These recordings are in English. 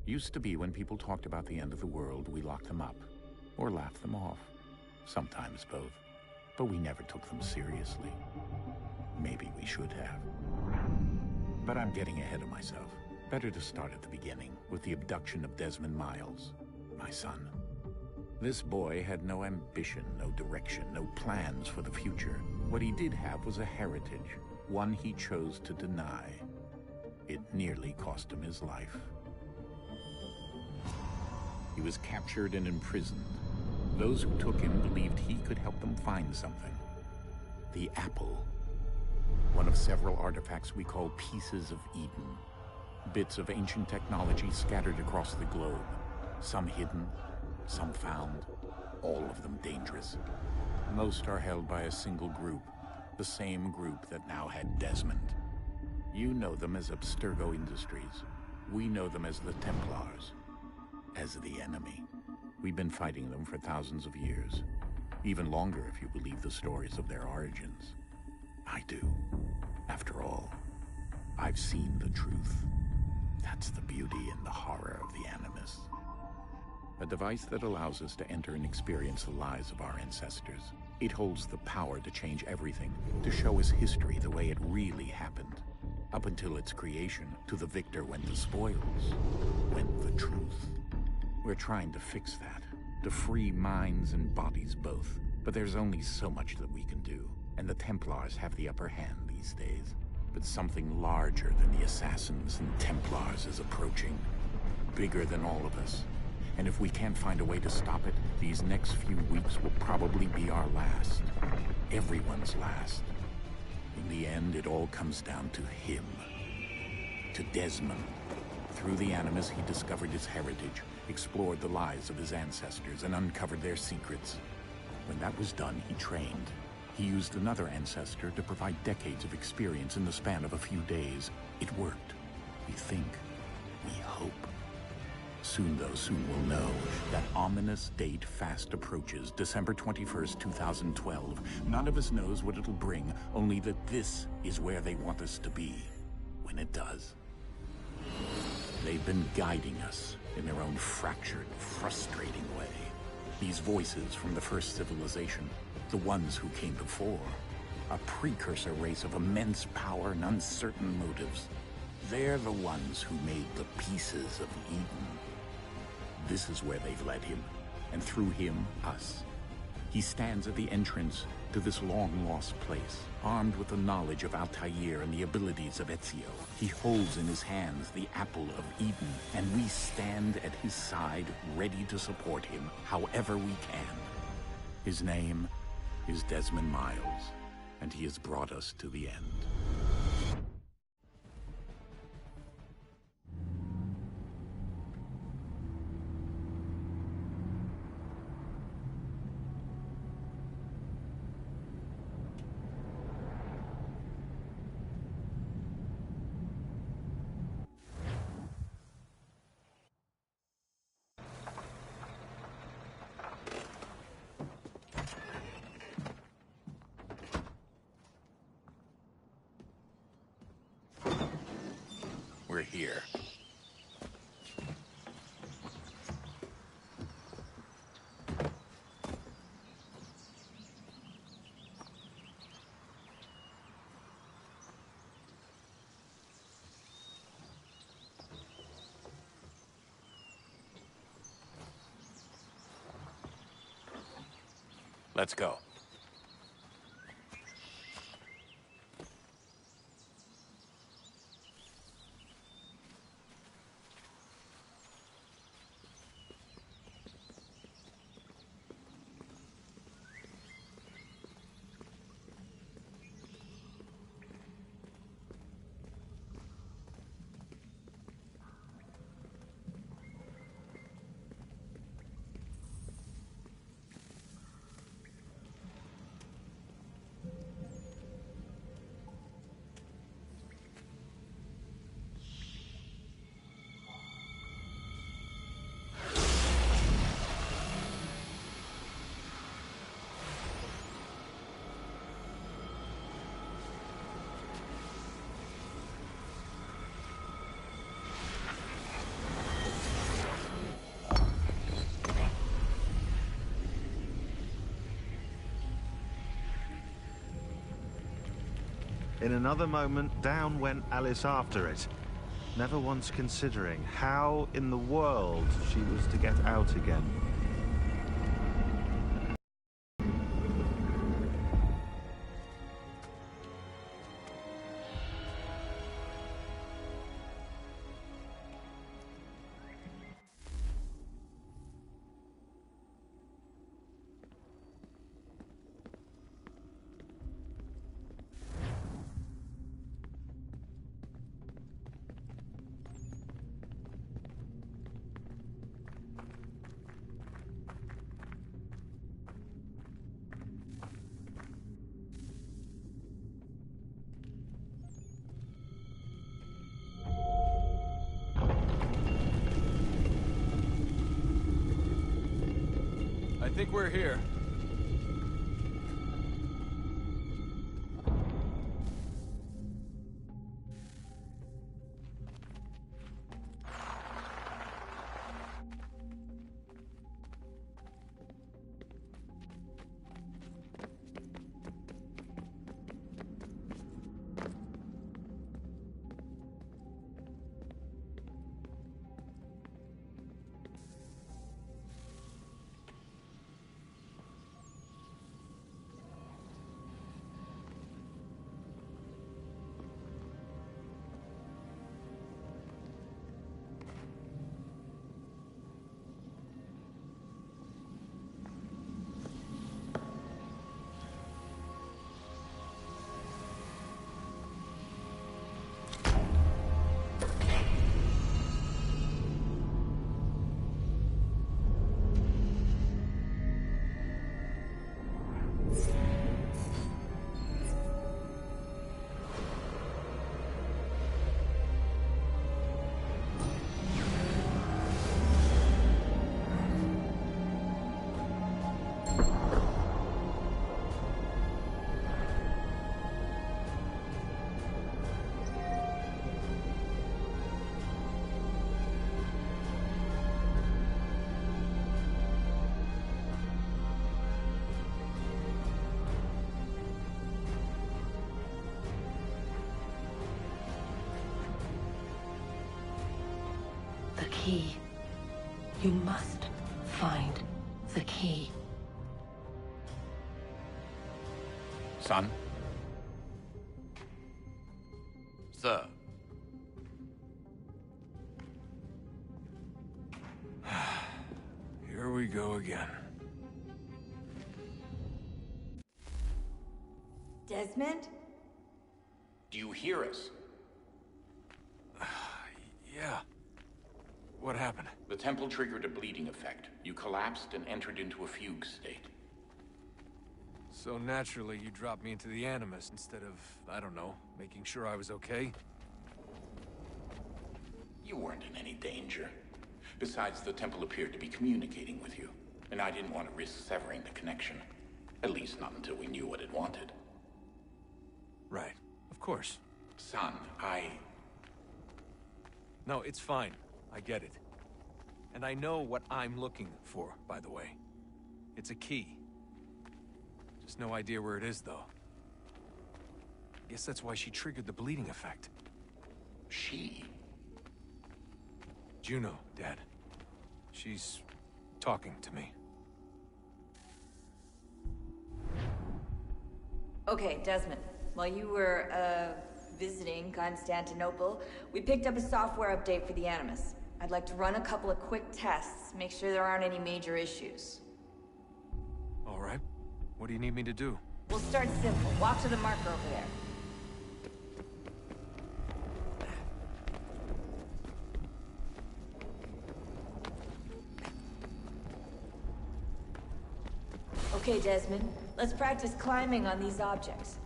Used to be when people talked about the end of the world, we locked them up, or laughed them off. Sometimes both. But we never took them seriously. Maybe we should have. But I'm getting ahead of myself. Better to start at the beginning, with the abduction of Desmond Miles, my son. This boy had no ambition, no direction, no plans for the future. What he did have was a heritage, one he chose to deny. It nearly cost him his life. He was captured and imprisoned. Those who took him believed he could help them find something. The apple. One of several artifacts we call pieces of Eden. Bits of ancient technology scattered across the globe. Some hidden, some found, all of them dangerous. Most are held by a single group, the same group that now had Desmond. You know them as Abstergo Industries. We know them as the Templars, as the enemy. We've been fighting them for thousands of years, even longer if you believe the stories of their origins. I do. After all, I've seen the truth. That's the beauty and the horror of the Animus. A device that allows us to enter and experience the lives of our ancestors. It holds the power to change everything, to show us history the way it really happened. Up until its creation, to the victor went the spoils, went the truth. We're trying to fix that, to free minds and bodies both. But there's only so much that we can do, and the Templars have the upper hand these days. But something larger than the Assassins and Templars is approaching, bigger than all of us. And if we can't find a way to stop it, these next few weeks will probably be our last. Everyone's last. In the end, it all comes down to him. To Desmond. Through the Animus, he discovered his heritage, explored the lives of his ancestors, and uncovered their secrets. When that was done, he trained. He used another ancestor to provide decades of experience in the span of a few days. It worked. We think. We hope. Soon we'll know. That ominous date fast approaches, December 21st, 2012. None of us knows what it'll bring, only that this is where they want us to be, when it does. They've been guiding us in their own fractured, frustrating way. These voices from the first civilization, the ones who came before, a precursor race of immense power and uncertain motives. They're the ones who made the pieces of Eden. This is where they've led him, and through him, us. He stands at the entrance to this long-lost place, armed with the knowledge of Altair and the abilities of Ezio. He holds in his hands the apple of Eden, and we stand at his side, ready to support him however we can. His name is Desmond Miles, and he has brought us to the end. We're here. Let's go. In another moment, down went Alice after it, never once considering how in the world she was to get out again. I think we're here. The key. You must find the key. Son? Sir. Here we go again. Desmond? Do you hear us? Yeah. What happened? The temple triggered a bleeding effect. You collapsed and entered into a fugue state. So naturally, you dropped me into the Animus instead of, I don't know, making sure I was okay? You weren't in any danger. Besides, the temple appeared to be communicating with you, and I didn't want to risk severing the connection. At least not until we knew what it wanted. Right. Of course. Son, No, it's fine. I get it. And I know what I'm looking for, by the way. It's a key. Just no idea where it is, though. Guess that's why she triggered the bleeding effect. She? Juno, Dad. She's talking to me. Okay, Desmond. While you were, visiting Constantinople, we picked up a software update for the Animus. I'd like to run a couple of quick tests, make sure there aren't any major issues. All right. What do you need me to do? We'll start simple. Walk to the marker over there. Okay, Desmond. Let's practice climbing on these objects.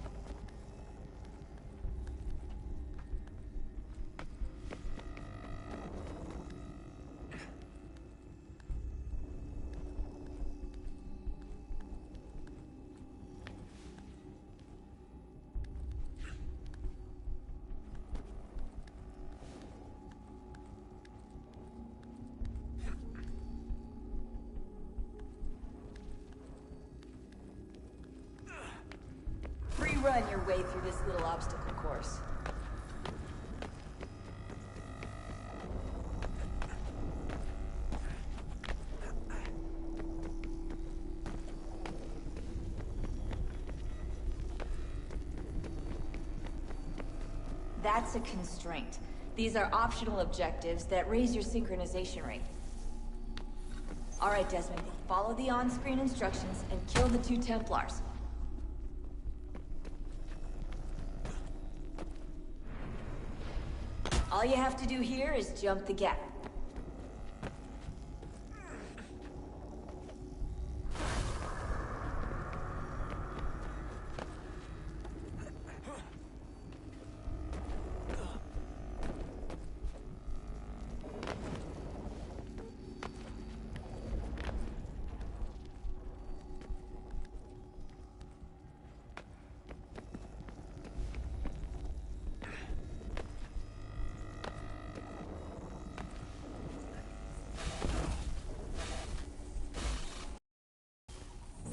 shortcutting your way through this little obstacle course. That's a constraint. These are optional objectives that raise your synchronization rate. Alright, Desmond, follow the on-screen instructions and kill the 2 Templars. All you have to do here is jump the gap.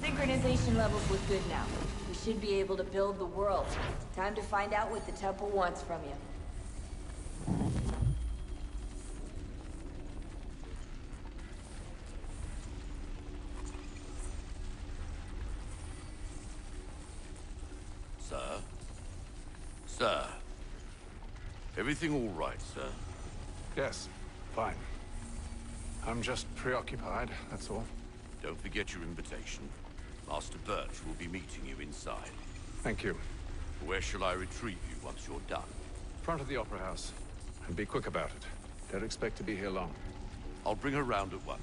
Synchronization levels look good now. We should be able to build the world. Time to find out what the temple wants from you. Sir? Sir? Everything all right, sir? Yes, fine. I'm just preoccupied, that's all. Don't forget your invitation. Master Birch will be meeting you inside. Thank you. Where shall I retrieve you once you're done? Front of the Opera House. And be quick about it. Don't expect to be here long. I'll bring her round at once.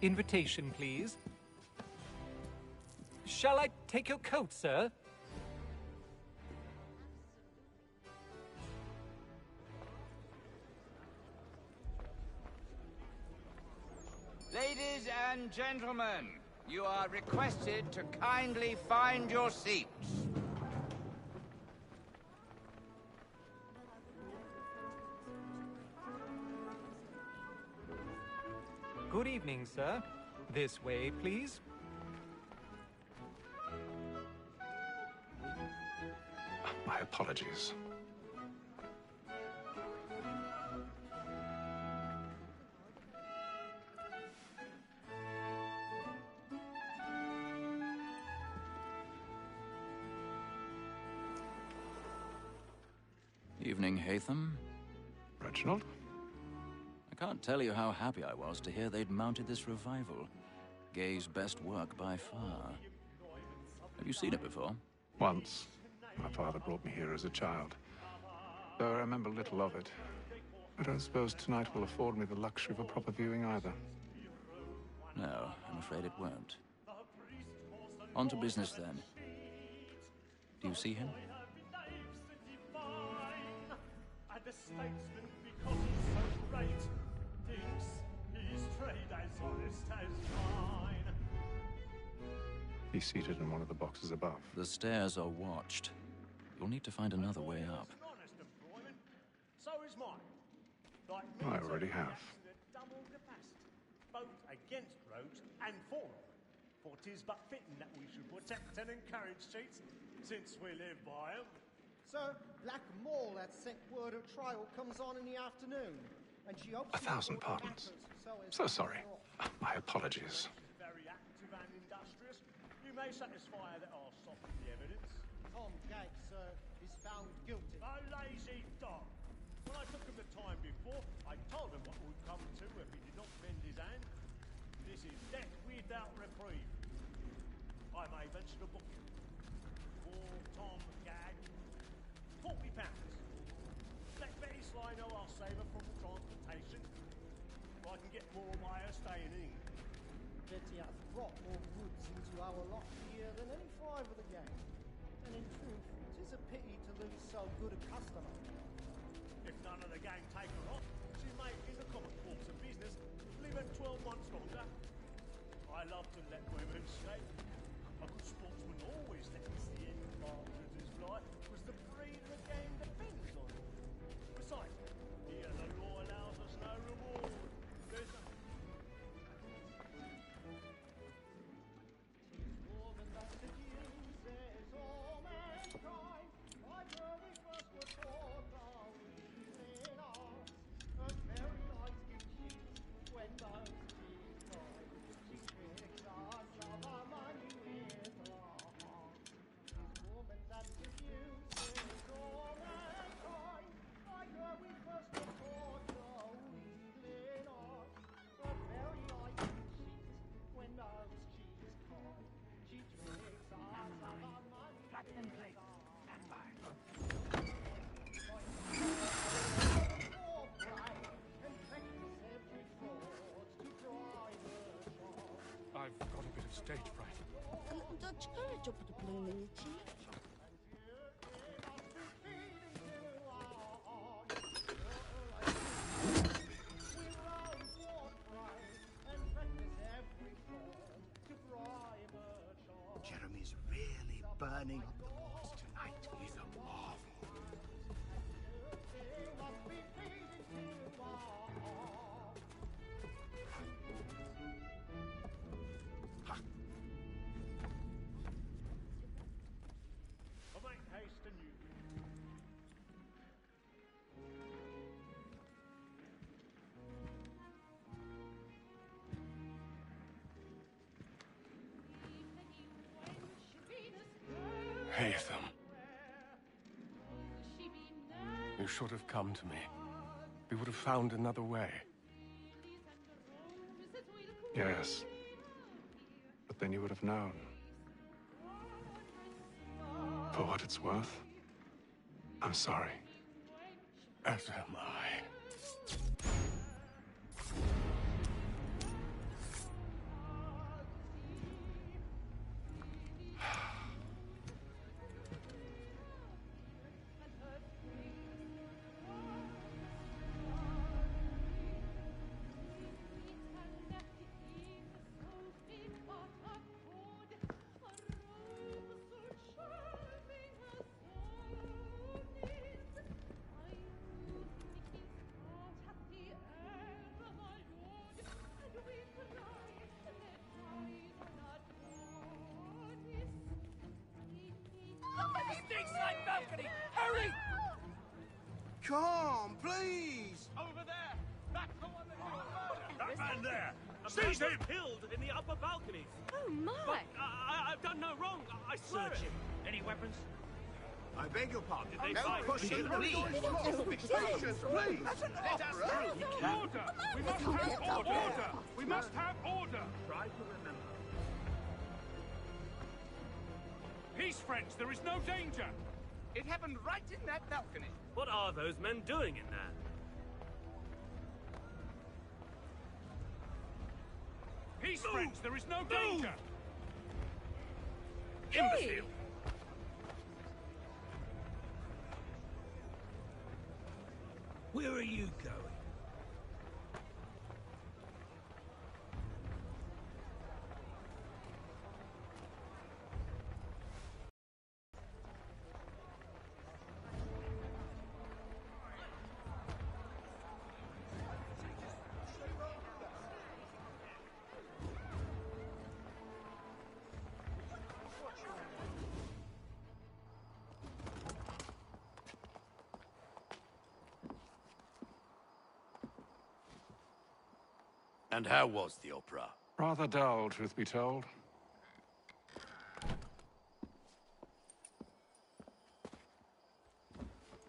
Invitation, please. Shall I take your coat, sir? Ladies and gentlemen, you are requested to kindly find your seats. Good evening, sir. This way, please. My apologies. Evening, Hatham. Reginald? I can't tell you how happy I was to hear they'd mounted this revival. Gay's best work by far. Have you seen it before? Once. My father brought me here as a child. Though I remember little of it. I don't suppose tonight will afford me the luxury of a proper viewing either. No, I'm afraid it won't. On to business, then. Do you see him? The statesman, because he's so great, thinks his trade as honest as mine. He's seated in one of the boxes above. The stairs are watched. You'll need to find another way up. Honest employment, so is mine. Like I already have. Double capacity, both against roads and for them. For 'tis but fitting that we should protect and encourage cheats, since we live by 'em. Sir, Black Mall that sent word of trial comes on in the afternoon, and she hopes... 1,000 pardons. So sorry. My apologies. Very active and industrious. You may satisfy her that I'll soften the evidence. Tom Gagg, sir, is found guilty. A lazy dog. When I took him the time before, I told him what would come to if he did not bend his hand. This is death without reprieve. I may venture to book him. For Tom Gagg, £40. Let Betty Sly know I'll save her from the transportation. I can get more by her staying in. Betty hath brought more goods into our lot here than any 5 of the gang. And in truth, 'tis a pity to lose so good a customer. If none of the gang take her off, she may, in the common course of business, live at 12 months longer. I love to let women escape. A good sportsman always lets the end partridges fly, because the breed of the game depends on it. Besides, he Don't put the balloon in your cheek. Jeremy's really burning up the walls tonight. He's a marvel. I'll make haste and you. Haytham. You should have come to me. We would have found another way. Yes. But then you would have known. For what it's worth, I'm sorry. As am I. Snake balcony! Hurry! Come, please! Over there! That's the one that you murdered! That man there! Seize him! Killed in the upper balcony. Oh, my! But I've done no wrong. I swear Search it. him. Any weapons? I beg your pardon. Did they No fight? pushing, please. Patience, please. That's an opera. Order! We must have order! We must have order! Try to remember. Peace, friends! There is no danger! It happened right in that balcony. What are those men doing in there? Peace, friends! There is no danger! Imbecile! Where are you going? And how was the opera? Rather dull, truth be told.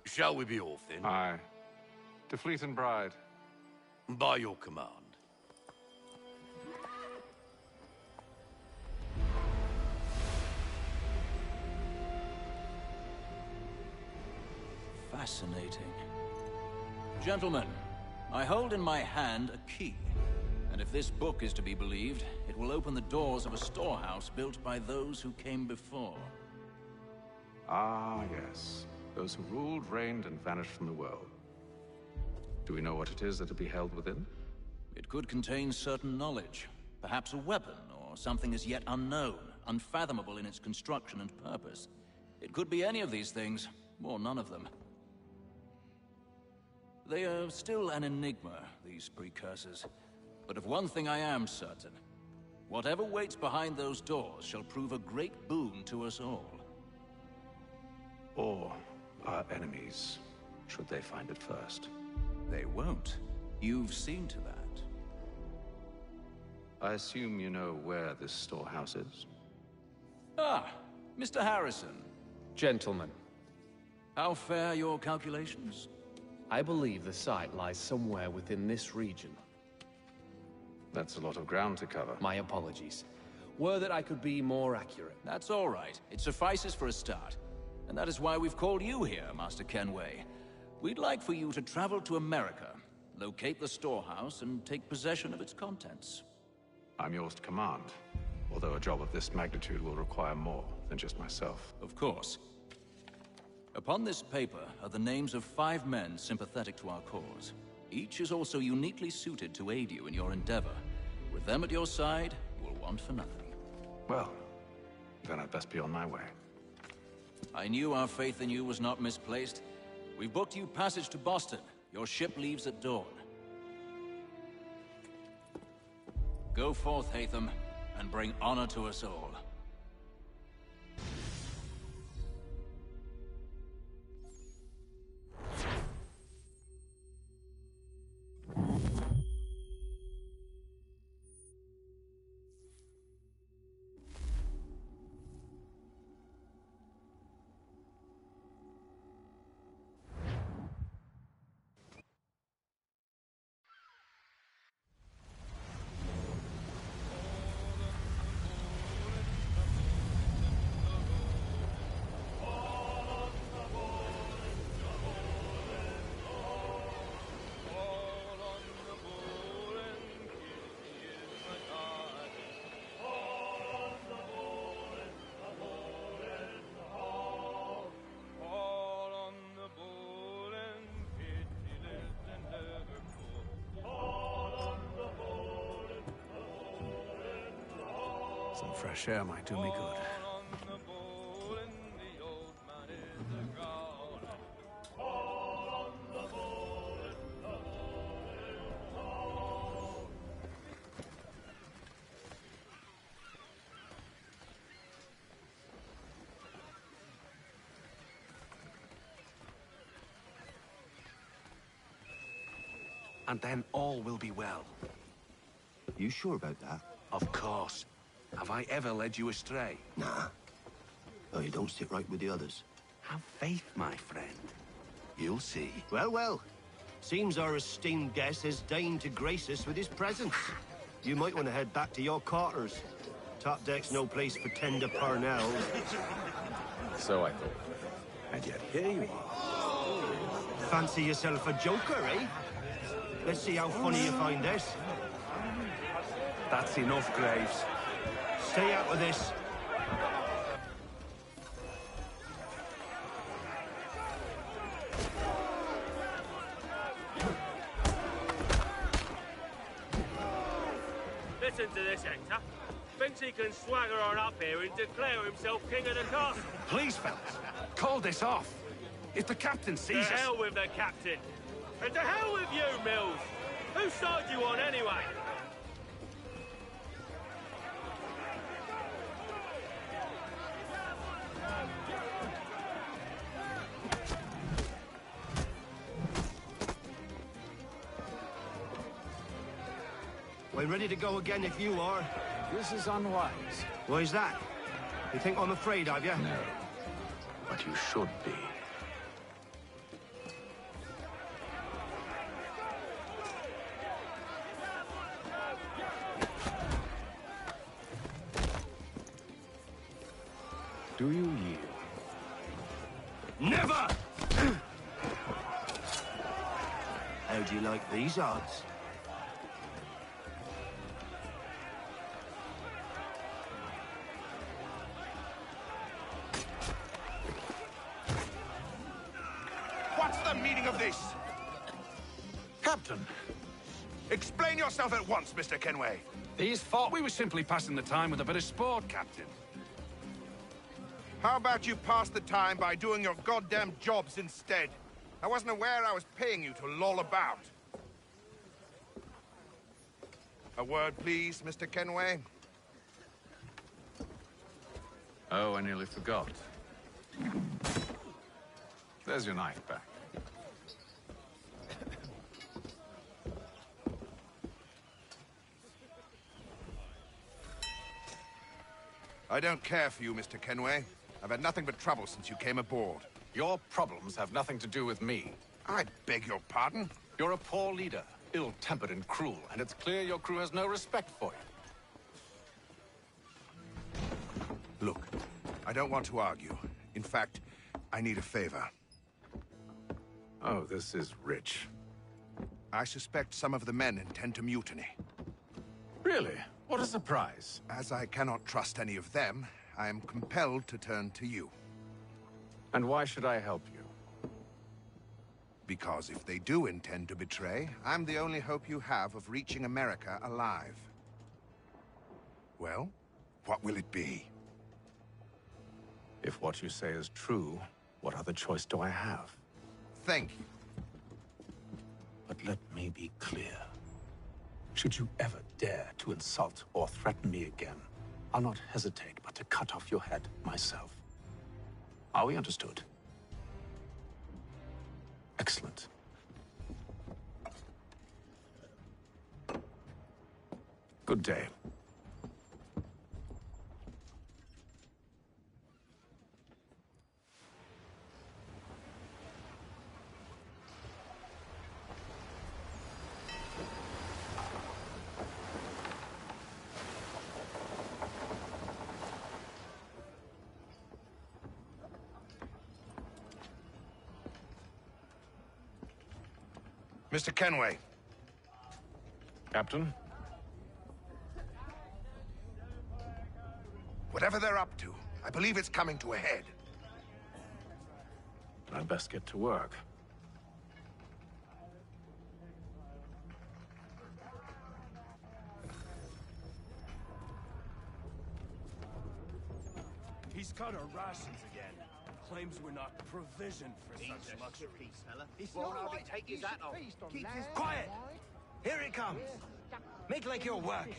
Shall we be off then? Aye. To Fleet and Bride. By your command. Fascinating. Gentlemen, I hold in my hand a key. And if this book is to be believed, it will open the doors of a storehouse built by those who came before. Ah, yes. Those who ruled, reigned, and vanished from the world. Do we know what it is that will be held within? It could contain certain knowledge. Perhaps a weapon, or something as yet unknown, unfathomable in its construction and purpose. It could be any of these things, or none of them. They are still an enigma, these precursors. But of one thing I am certain. Whatever waits behind those doors shall prove a great boon to us all. Or our enemies, should they find it first. They won't. You've seen to that. I assume you know where this storehouse is? Ah, Mr. Harrison. Gentlemen. How fare your calculations? I believe the site lies somewhere within this region. That's a lot of ground to cover. My apologies. Were that I could be more accurate. That's all right. It suffices for a start. And that is why we've called you here, Master Kenway. We'd like for you to travel to America, locate the storehouse, and take possession of its contents. I'm yours to command. Although a job of this magnitude will require more than just myself. Of course. Upon this paper are the names of 5 men sympathetic to our cause. Each is also uniquely suited to aid you in your endeavor. With them at your side, you will want for nothing. Well, then I'd best be on my way. I knew our faith in you was not misplaced. We've booked you passage to Boston. Your ship leaves at dawn. Go forth, Hatham, and bring honor to us all. Some fresh air might do me good. And then all will be well. You sure about that? Of course. Have I ever led you astray? Nah. Oh, you don't sit right with the others. Have faith, my friend. You'll see. Well, well. Seems our esteemed guest has deigned to grace us with his presence. You might want to head back to your quarters. Top deck's no place for tender Parnells. So I thought. And yet here you are. Fancy yourself a joker, eh? Let's see how funny you find this. That's enough, Graves. Stay out of this. Listen to this, Hector. Thinks he can swagger on up here and declare himself king of the castle. Please, fellas, call this off. If the captain sees us... To hell with the captain. And to hell with you, Mills. Whose side you on, anyway? We're ready to go again if you are. This is unwise. Why's that? You think I'm afraid of you? No. But you should be. Do you yield? Never! How do you like these odds? What's the meaning of this? Captain! Explain yourself at once, Mr. Kenway. These thought we were simply passing the time with a bit of sport, Captain. How about you pass the time by doing your goddamn jobs instead? I wasn't aware I was paying you to loll about. A word, please, Mr. Kenway. Oh, I nearly forgot. There's your knife back. I don't care for you, Mr. Kenway. I've had nothing but trouble since you came aboard. Your problems have nothing to do with me. I beg your pardon? You're a poor leader, ill-tempered and cruel, and it's clear your crew has no respect for you. Look, I don't want to argue. In fact, I need a favor. Oh, this is rich. I suspect some of the men intend to mutiny. Really? What a surprise. As I cannot trust any of them, I am compelled to turn to you. And why should I help you? Because if they do intend to betray, I'm the only hope you have of reaching America alive. Well, what will it be? If what you say is true, what other choice do I have? Thank you. But let me be clear. Should you ever dare to insult or threaten me again, I'll not hesitate but to cut off your head myself. Are we understood? Excellent. Good day. Mr. Kenway. Captain? Whatever they're up to, I believe it's coming to a head. I'd best get to work. He's cut our rations again. Claims we're not provisioned for such luxury. It's Won't not I like take you his hat should off? feast on Keep land, his quiet! Here it comes! Make like you're working.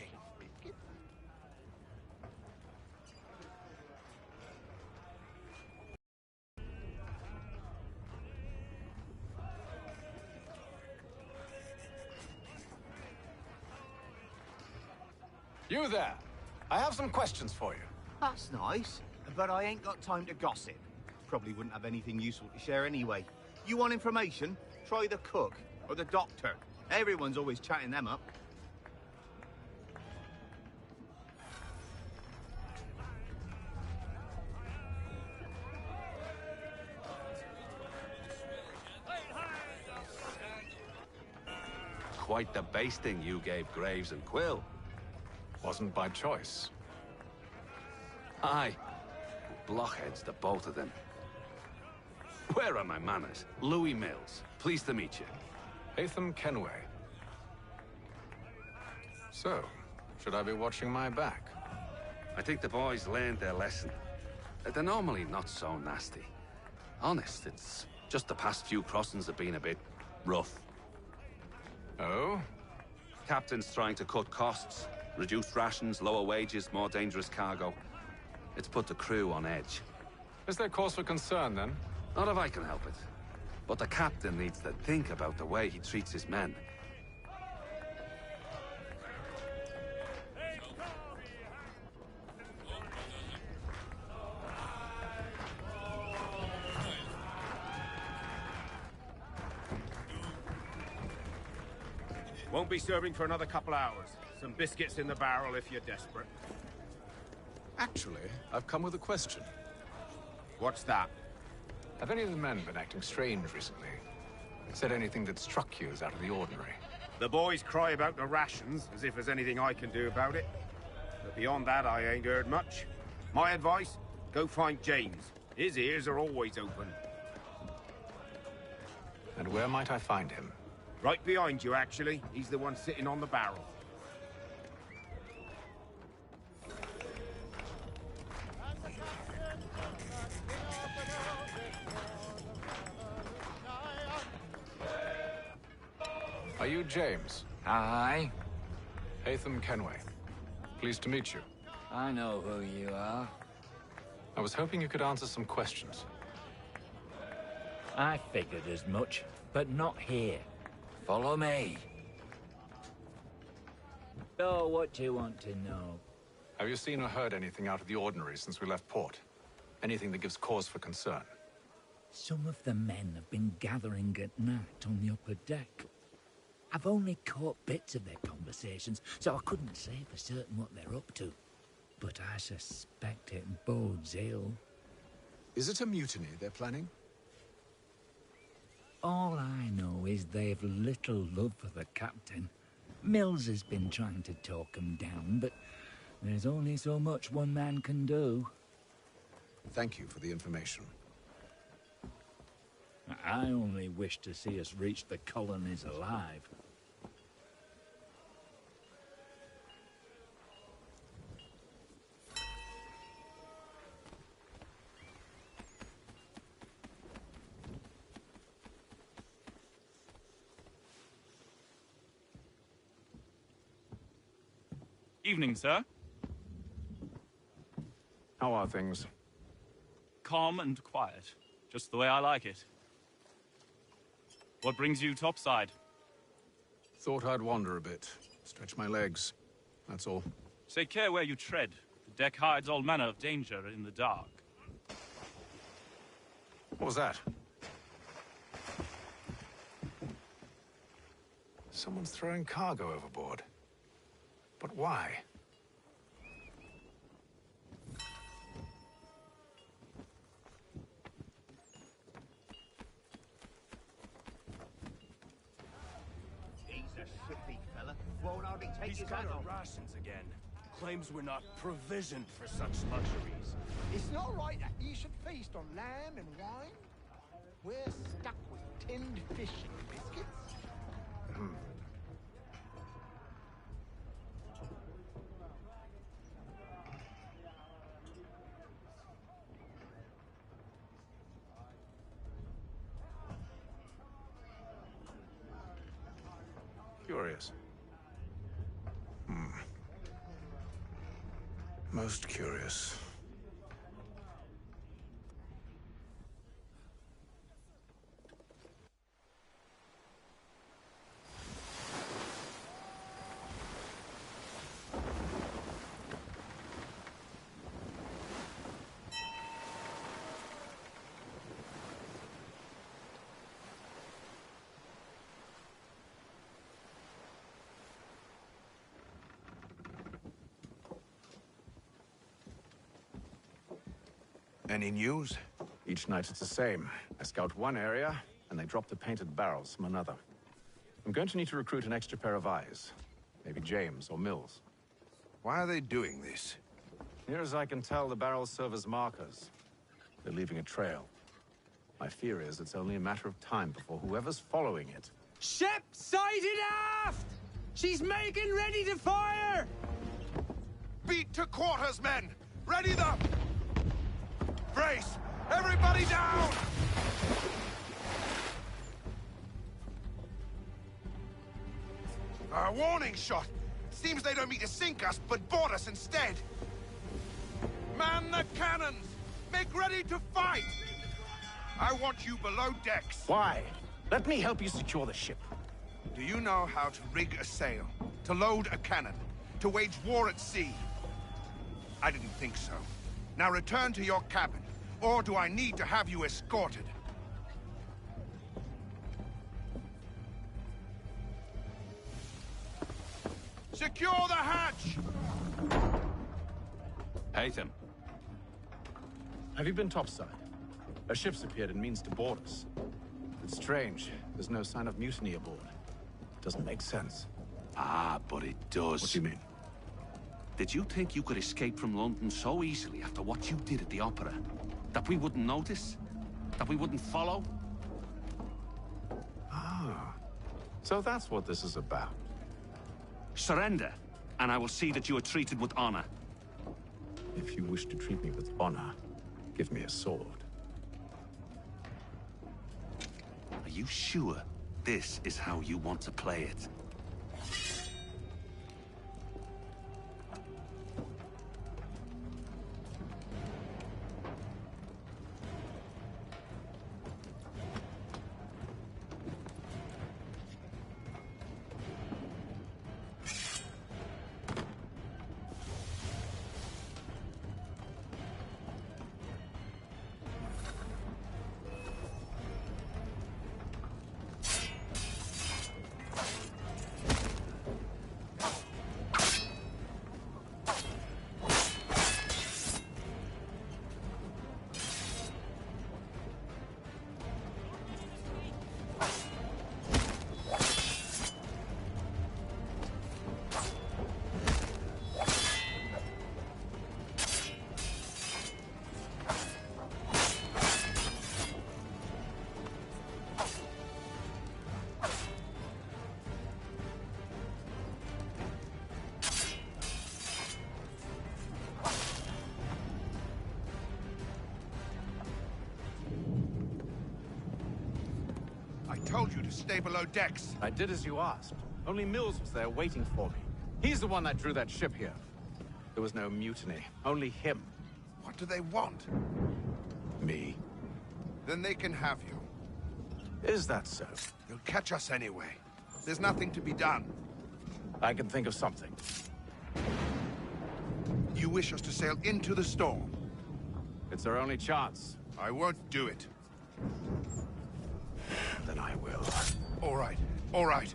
You there. I have some questions for you. That's nice, but I ain't got time to gossip. Probably wouldn't have anything useful to share anyway. You want information? Try the cook or the doctor. Everyone's always chatting them up. Quite the basting you gave Graves and Quill. Wasn't by choice. Aye. Blockheads, the both of them. Where are my manners? Louis Mills. Pleased to meet you. Haytham Kenway. So, should I be watching my back? I think the boys learned their lesson. They're normally not so nasty. Honest, it's just the past few crossings have been a bit rough. Oh? Captain's trying to cut costs. Reduced rations, lower wages, more dangerous cargo. It's put the crew on edge. Is there cause for concern, then? Not if I can help it. But the captain needs to think about the way he treats his men. Won't be serving for another couple hours. Some biscuits in the barrel if you're desperate. Actually, I've come with a question. What's that? Have any of the men been acting strange recently? Said anything that struck you as out of the ordinary? The boys cry about the rations, as if there's anything I can do about it. But beyond that, I ain't heard much. My advice? Go find James. His ears are always open. And where might I find him? Right behind you, actually. He's the one sitting on the barrel. Are you James? Aye. Haytham Kenway. Pleased to meet you. I know who you are. I was hoping you could answer some questions. I figured as much, but not here. Follow me. So, what do you want to know? Have you seen or heard anything out of the ordinary since we left port? Anything that gives cause for concern? Some of the men have been gathering at night on the upper deck. I've only caught bits of their conversations, so I couldn't say for certain what they're up to. But I suspect it bodes ill. Is it a mutiny they're planning? All I know is they've little love for the captain, Mills has been trying to talk him down, but there's only so much one man can do. Thank you for the information. I only wish to see us reach the colonies alive. Evening, sir. How are things? Calm and quiet. Just the way I like it. What brings you topside? Thought I'd wander a bit. Stretch my legs. That's all. Take care where you tread. The deck hides all manner of danger in the dark. What was that? Someone's throwing cargo overboard. But why? He's a shifty fella. Won't hardly take He's his got hat our off. rations again. Claims we're not provisioned for such luxuries. It's not right that you should feast on lamb and wine. We're stuck with tinned fish and biscuits. Curious. Most curious. Any news? Each night it's the same. I scout one area, and they drop the painted barrels from another. I'm going to need to recruit an extra pair of eyes. Maybe James or Mills. Why are they doing this? Near as I can tell, the barrels serve as markers. They're leaving a trail. My fear is it's only a matter of time before whoever's following it... Ship sighted aft! She's making ready to fire! Beat to quarters, men! Ready the... Brace! Everybody down! A warning shot! Seems they don't mean to sink us, but board us instead! Man the cannons! Make ready to fight! I want you below decks. Why? Let me help you secure the ship. Do you know how to rig a sail? To load a cannon? To wage war at sea? I didn't think so. Now return to your cabin, or do I need to have you escorted? Secure the hatch! Haytham. Have you been topside? A ship's appeared and means to board us. It's strange. There's no sign of mutiny aboard. Doesn't make sense. Ah, but it does. What do you mean? Did you think you could escape from London so easily after what you did at the opera? That we wouldn't notice? That we wouldn't follow? Ah. So that's what this is about. Surrender, and I will see that you are treated with honor. If you wish to treat me with honor, give me a sword. Are you sure this is how you want to play it? I told you to stay below decks. I did as you asked. Only Mills was there waiting for me. He's the one that drew that ship here. There was no mutiny, only him. What do they want? Me. Then they can have you. Is that so? They'll catch us anyway. There's nothing to be done. I can think of something. You wish us to sail into the storm? It's our only chance. I won't do it. Then I will. All right, all right.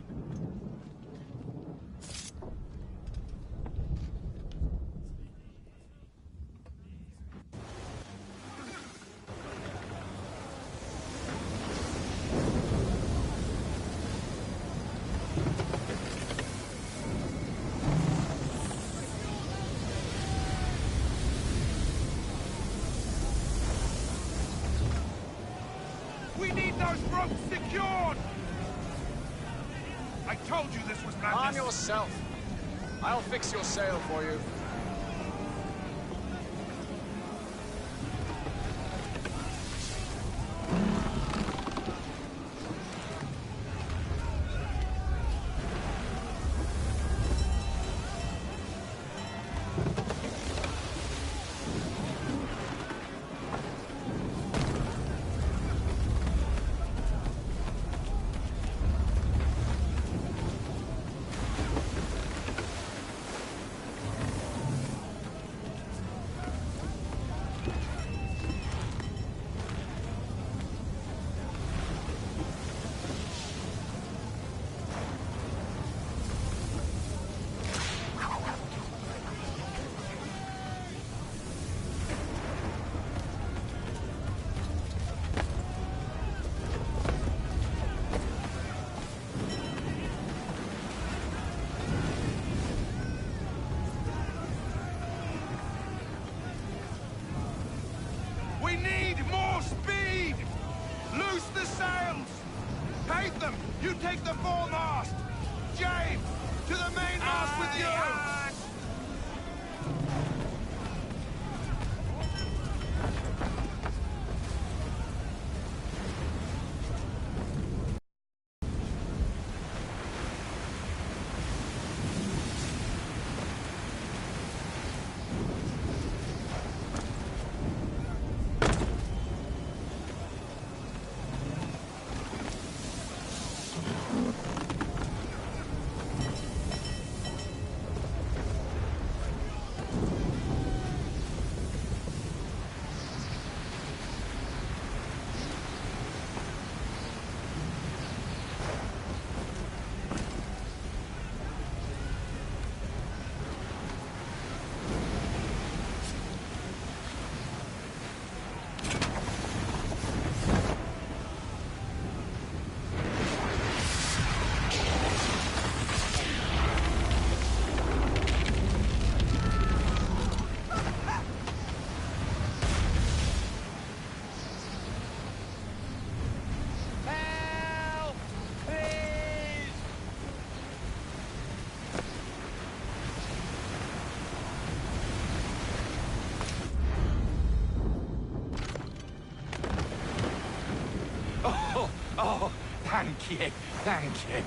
We need those ropes secured! I told you this was madness. Arm yourself. I'll fix your sail for you. We need more speed! Loose the sails! Paint them! You take the foremast! James! To the mainmast with you! Oh, thank you, thank you.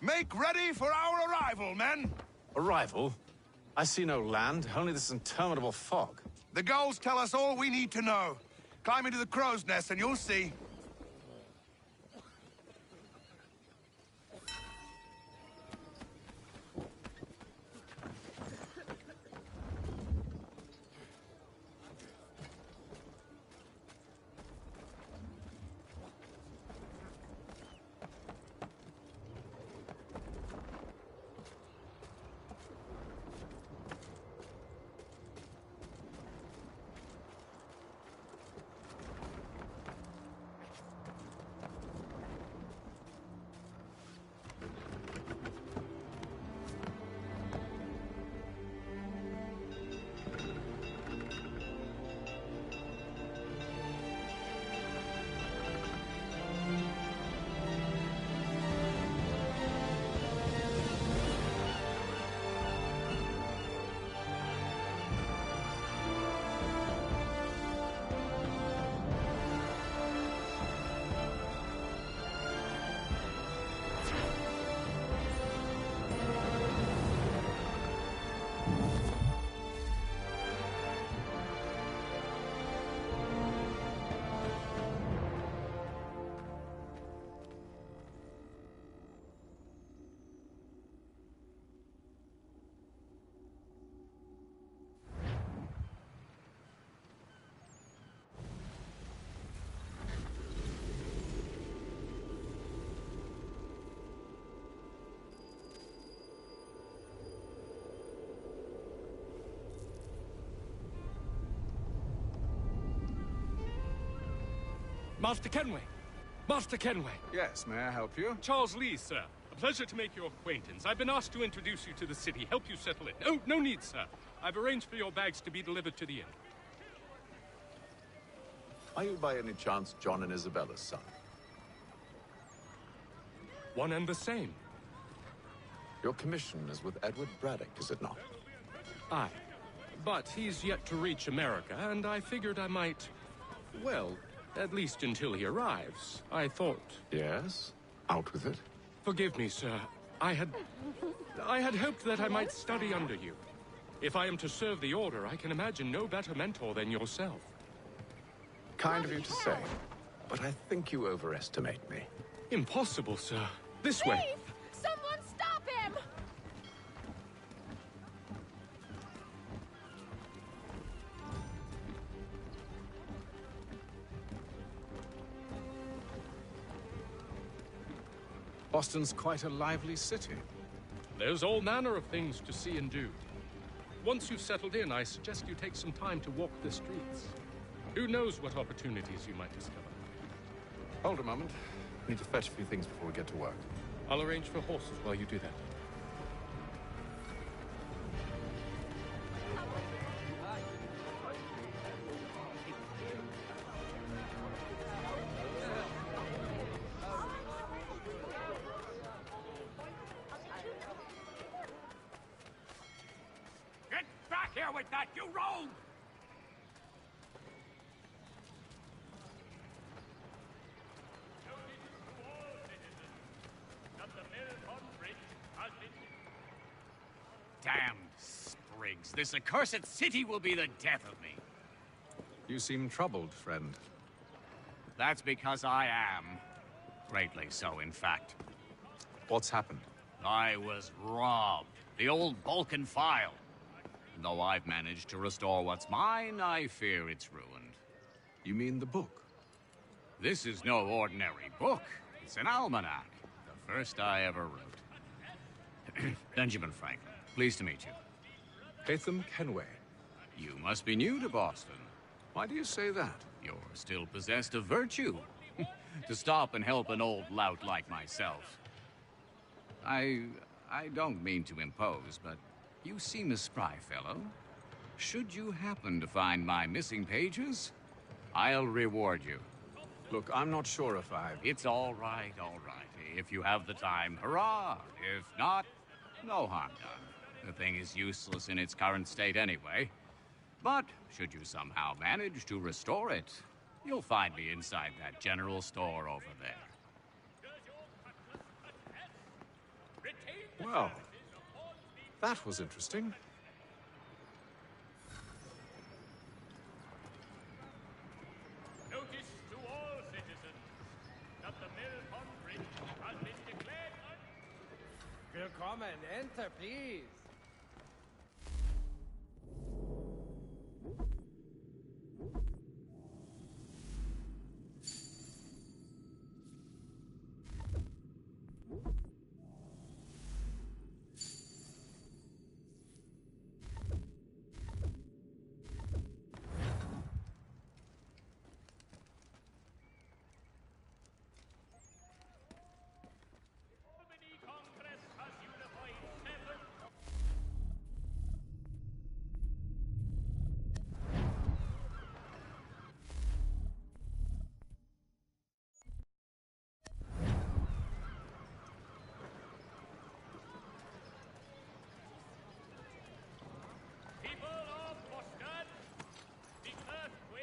Make ready for our arrival, men! Arrival? I see no land, only this interminable fog. The gulls tell us all we need to know. Climb into the crow's nest and you'll see. Master Kenway! Master Kenway! Yes, may I help you? Charles Lee, sir. A pleasure to make your acquaintance. I've been asked to introduce you to the city, help you settle in. Oh, no need, sir. I've arranged for your bags to be delivered to the inn. Are you by any chance John and Isabella's son? One and the same. Your commission is with Edward Braddock, is it not? Aye. But he's yet to reach America, and I figured I might... well, at least until he arrives. I thought... Yes? Out with it. Forgive me, sir. I had hoped that I might study under you. If I am to serve the Order, I can imagine no better mentor than yourself. Kind of you to say, but I think you overestimate me. Impossible, sir. This way. Thief! Someone stop him! Boston's quite a lively city. There's all manner of things to see and do. Once you've settled in, I suggest you take some time to walk the streets. Who knows what opportunities you might discover. Hold a moment. I need to fetch a few things before we get to work. I'll arrange for horses while you do that. Get back here with that, you rogue! Damned sprigs. This accursed city will be the death of me. You seem troubled, friend. That's because I am. Greatly so, in fact. What's happened? I was robbed. The old Balkan file. Though I've managed to restore what's mine, I fear it's ruined. You mean the book? This is no ordinary book. It's an almanac. The first I ever wrote. Benjamin Franklin. Pleased to meet you. Haytham Kenway. You must be new to Boston. Why do you say that? You're still possessed of virtue. To stop and help an old lout like myself. I don't mean to impose, but you seem a spry fellow. Should you happen to find my missing pages, I'll reward you. Look, I'm not sure if I've... It's all right, all right. If you have the time, hurrah! If not, no harm done. The thing is useless in its current state anyway. But should you somehow manage to restore it, you'll find me inside that general store over there. Well, that was interesting. Notice to all citizens that the mill pond bridge has been declared Willkommen, enter, please.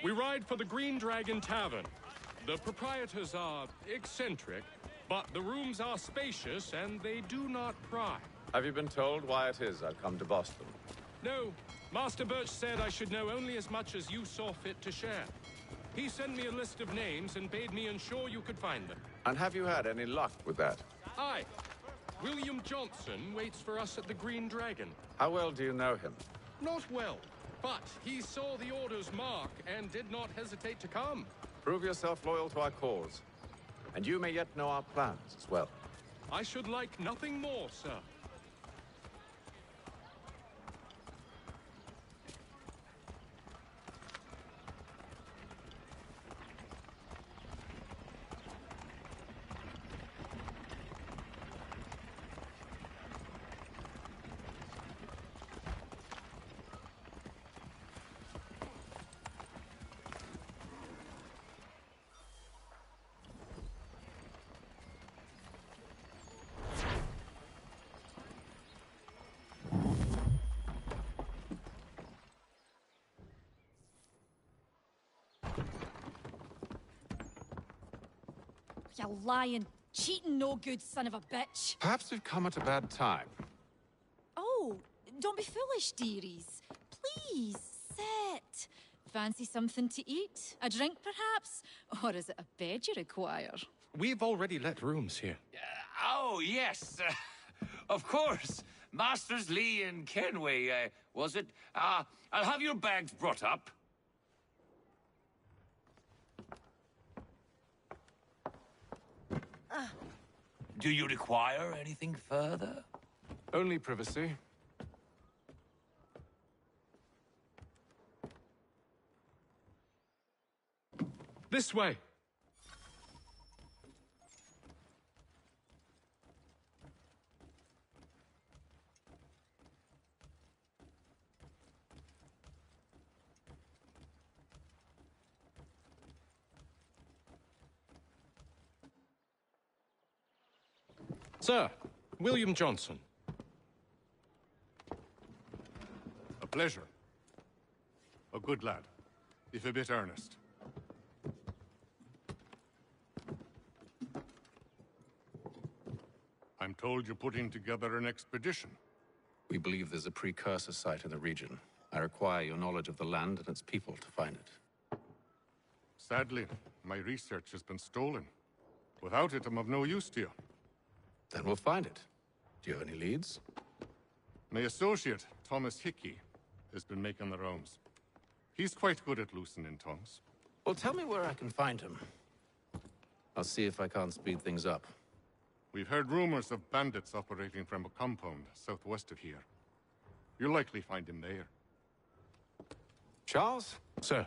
We ride for the Green Dragon Tavern. The proprietors are eccentric, but the rooms are spacious and they do not pry. Have you been told why it is I've come to Boston? No, Master Birch said I should know only as much as you saw fit to share. He sent me a list of names and bade me ensure you could find them. And have you had any luck with that? Aye. William Johnson waits for us at the Green Dragon. How well do you know him? Not well, but he saw the order's mark and did not hesitate to come. Prove yourself loyal to our cause. And you may yet know our plans as well. I should like nothing more, sir. You lying, cheating, no good son of a bitch. Perhaps we've come at a bad time. Oh, don't be foolish, dearies. Please, sit. Fancy something to eat? A drink, perhaps? Or is it a bed you require? We've already let rooms here. Oh, yes. Of course. Masters Lee and Kenway, was it? I'll have your bags brought up. Do you require anything further? Only privacy. This way. Sir, William Johnson. A pleasure. A good lad, if a bit earnest. I'm told you're putting together an expedition. We believe there's a precursor site in the region. I require your knowledge of the land and its people to find it. Sadly, my research has been stolen. Without it, I'm of no use to you. Then we'll find it. Do you have any leads? My associate, Thomas Hickey, has been making the rounds. He's quite good at loosening tongues. Well, tell me where I can find him. I'll see if I can't speed things up. We've heard rumors of bandits operating from a compound southwest of here. You'll likely find him there. Charles? Sir.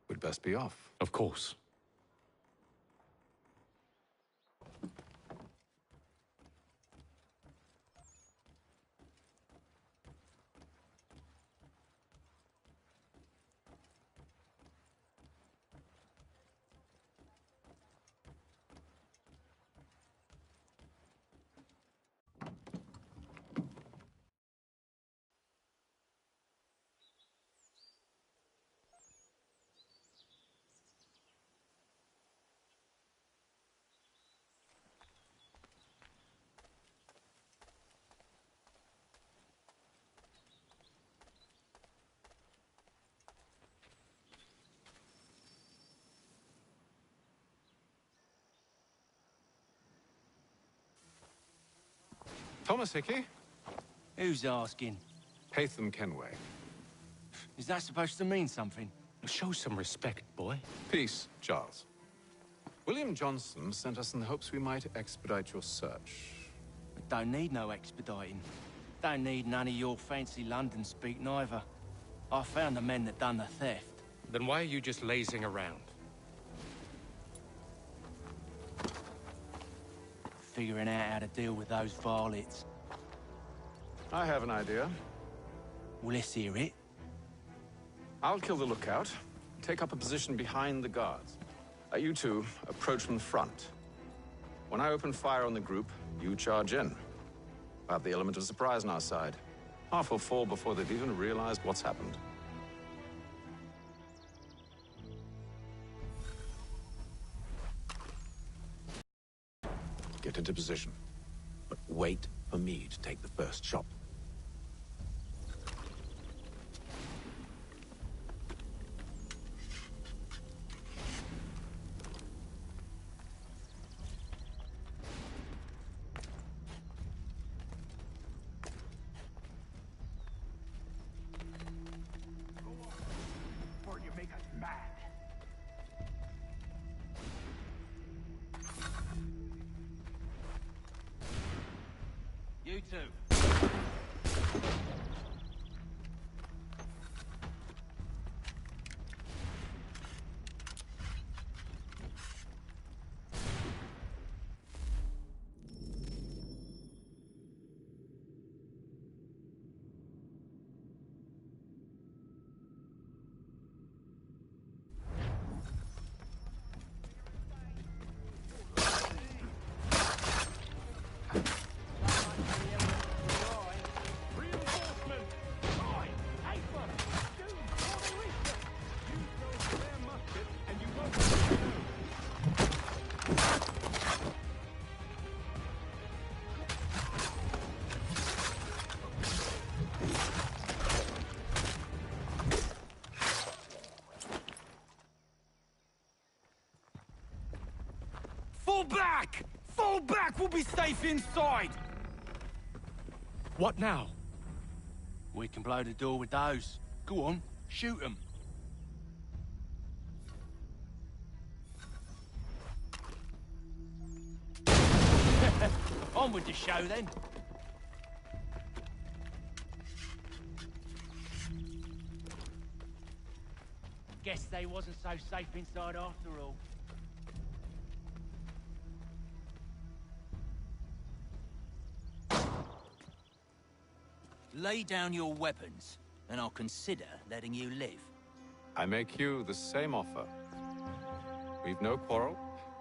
We'd best be off. Of course. Thomas Hickey? Who's asking? Haytham Kenway. Is that supposed to mean something? Show some respect, boy. Peace, Charles. William Johnson sent us in the hopes we might expedite your search. Don't need no expediting. Don't need none of your fancy London speak neither. I found the men that done the theft. Then why are you just lazing around? Figuring out how to deal with those varlets. I have an idea. Well, let's hear it. I'll kill the lookout, take up a position behind the guards. You two approach from the front. When I open fire on the group, you charge in. We'll have the element of surprise on our side. Half will fall before they've even realized what's happened. Get into position, but wait for me to take the first shot. You two. Fall back! Fall back! We'll be safe inside! What now? We can blow the door with those. Go on, shoot them. On with the show, then. Guess they wasn't so safe inside after all. Lay down your weapons, and I'll consider letting you live. I make you the same offer. We've no quarrel.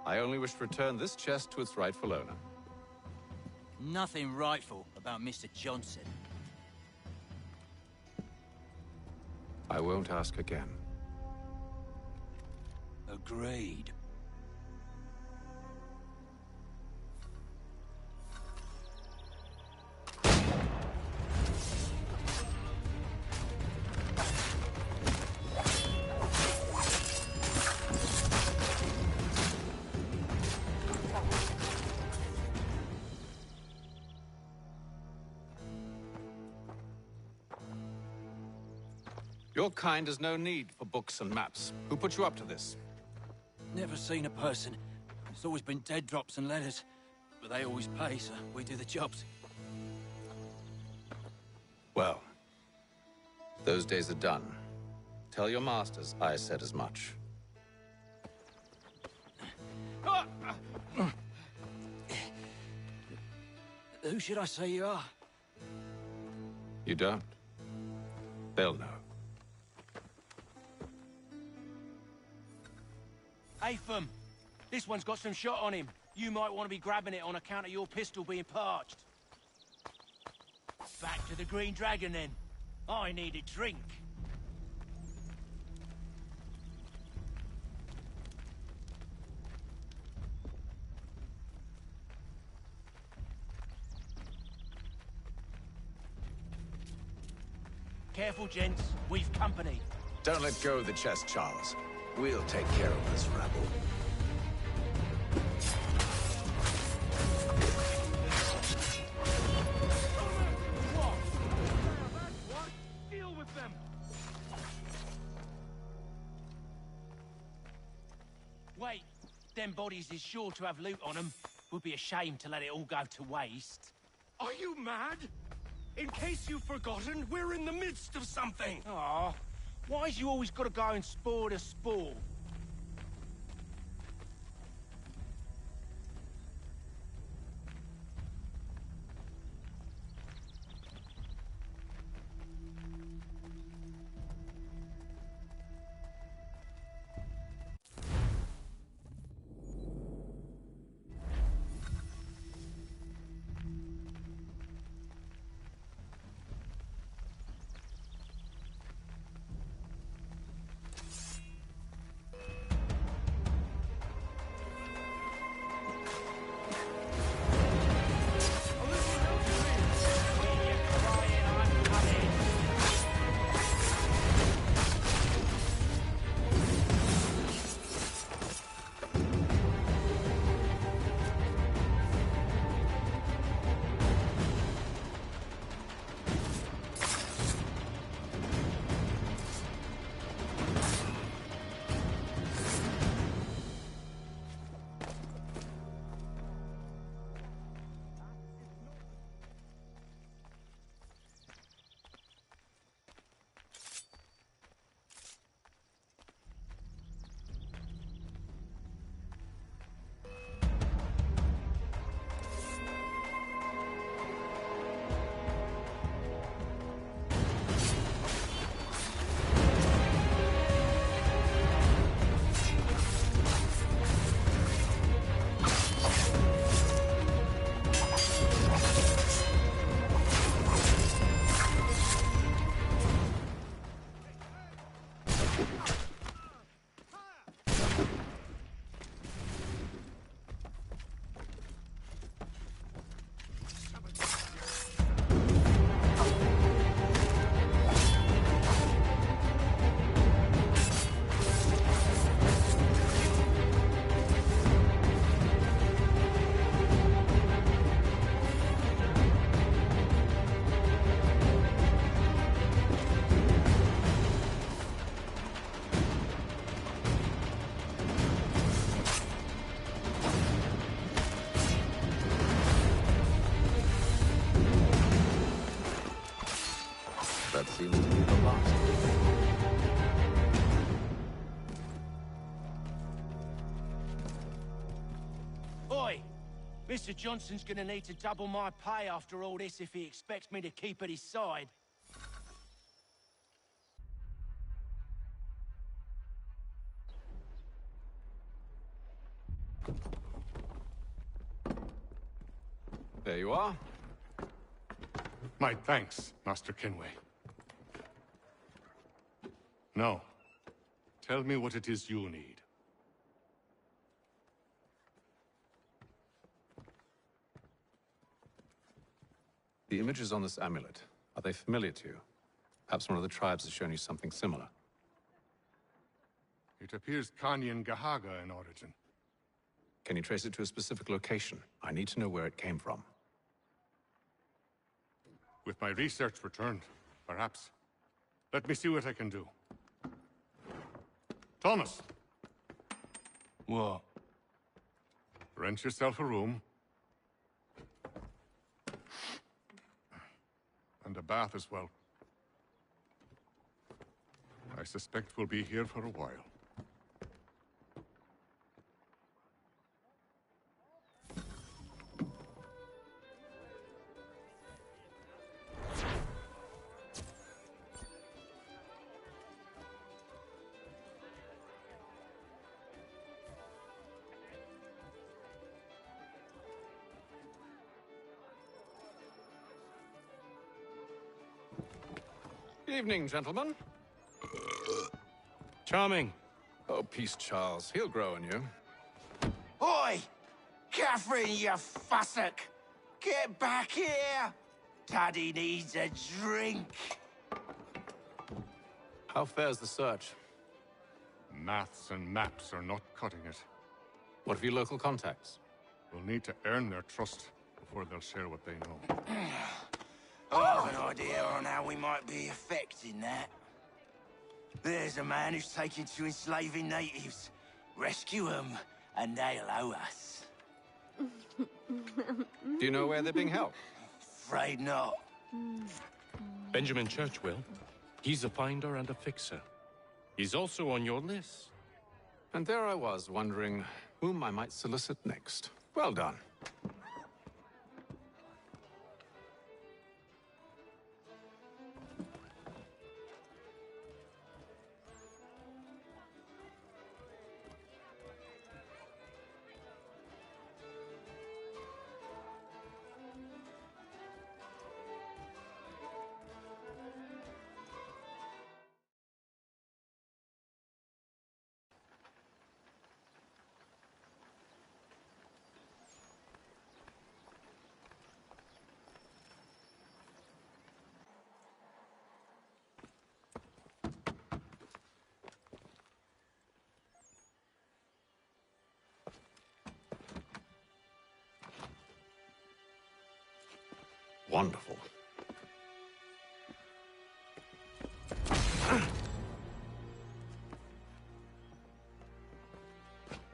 I only wish to return this chest to its rightful owner. Nothing rightful about Mr. Johnson. I won't ask again. Agreed. Your kind has no need for books and maps. Who put you up to this? Never seen a person. It's always been dead drops and letters. But they always pay, so we do the jobs. Well, those days are done. Tell your masters I said as much. Who should I say you are? You don't. They'll know. Haytham, this one's got some shot on him. You might want to be grabbing it on account of your pistol being parched. Back to the Green Dragon, then. I need a drink. Careful, gents. We've company. Don't let go of the chest, Charles. We'll take care of this rabble. Wait, them bodies is sure to have loot on them. Would be a shame to let it all go to waste. Are you mad? In case you've forgotten, we're in the midst of something. Aw, why's you always gotta go and spoil the sport? That seems to be the last. Oi! Mr. Johnson's gonna need to double my pay after all this if he expects me to keep at his side. There you are. My thanks, Master Kenway. Now, tell me what it is you need. The images on this amulet, are they familiar to you? Perhaps one of the tribes has shown you something similar. It appears Kanyan Gahaga in origin. Can you trace it to a specific location? I need to know where it came from. With my research returned, perhaps. Let me see what I can do. Thomas! What? Rent yourself a room. And a bath as well. I suspect we'll be here for a while. Evening, gentlemen. Charming. Oh, peace, Charles. He'll grow on you. Oi! Catherine, you fussock! Get back here! Daddy needs a drink. How fares the search? Maths and maps are not cutting it. What of your local contacts? We'll need to earn their trust before they'll share what they know. I have an idea on how we might be affecting that. There's a man who's taken to enslaving natives. Rescue them, and they'll owe us. Do you know where they're being held? Afraid not. Benjamin Church will. He's a finder and a fixer. He's also on your list. And there I was, wondering whom I might solicit next. Well done. Wonderful.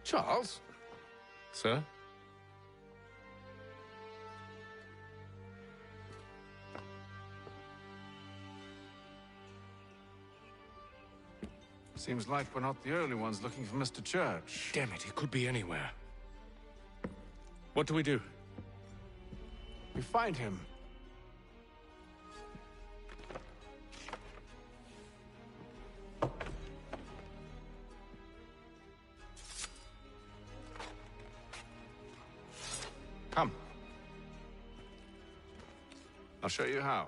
Charles? Sir? Seems like we're not the only ones looking for Mr. Church. Damn it, he could be anywhere. What do we do? We find him. Come. I'll show you how.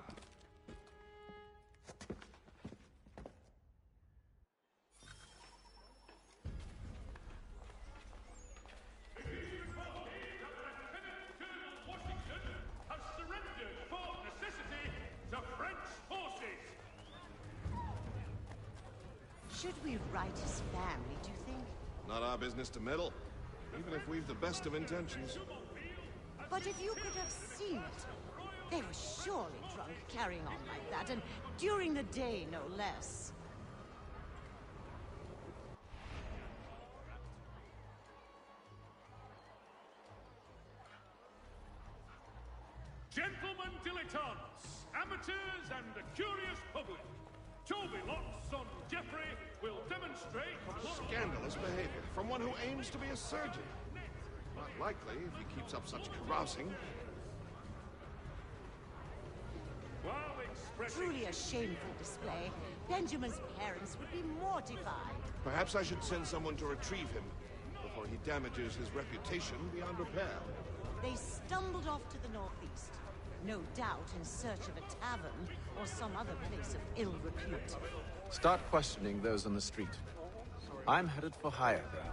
Should we write his family, do you think? Not our business to meddle, even if we've the best of intentions. But if you could have seen it, they were surely drunk carrying on like that, and during the day, no less. Gentlemen dilettantes, amateurs, and the curious public, Toby Lot's son Geoffrey will demonstrate... Scandalous behavior from one who aims to be a surgeon. Not likely if he keeps up such carousing. Truly a shameful display. Benjamin's parents would be mortified. Perhaps I should send someone to retrieve him before he damages his reputation beyond repair. They stumbled off to the northeast, no doubt in search of a tavern or some other place of ill repute. Start questioning those on the street. I'm headed for higher ground.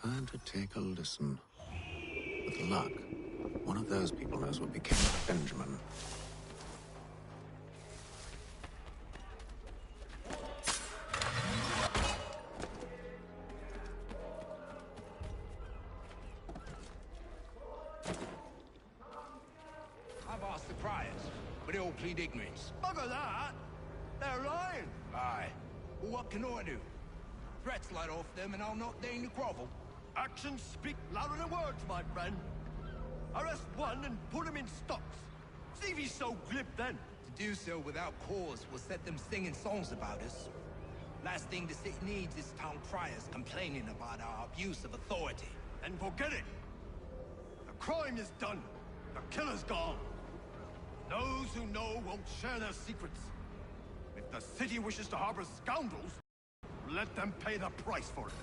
Time to take a listen. With luck, one of those people knows what became of Benjamin. the criers, but they all plead ignorance. Bugger that! They're lying! Aye. Well, what can I do? Threats light off them and I'll not deign to grovel. Actions speak louder than words, my friend. Arrest one and put him in stocks. See if he's so glib then. To do so without cause will set them singing songs about us. Last thing the city needs is town criers complaining about our abuse of authority. And forget it! The crime is done. The killer's gone. Those who know won't share their secrets. If the city wishes to harbor scoundrels, let them pay the price for it.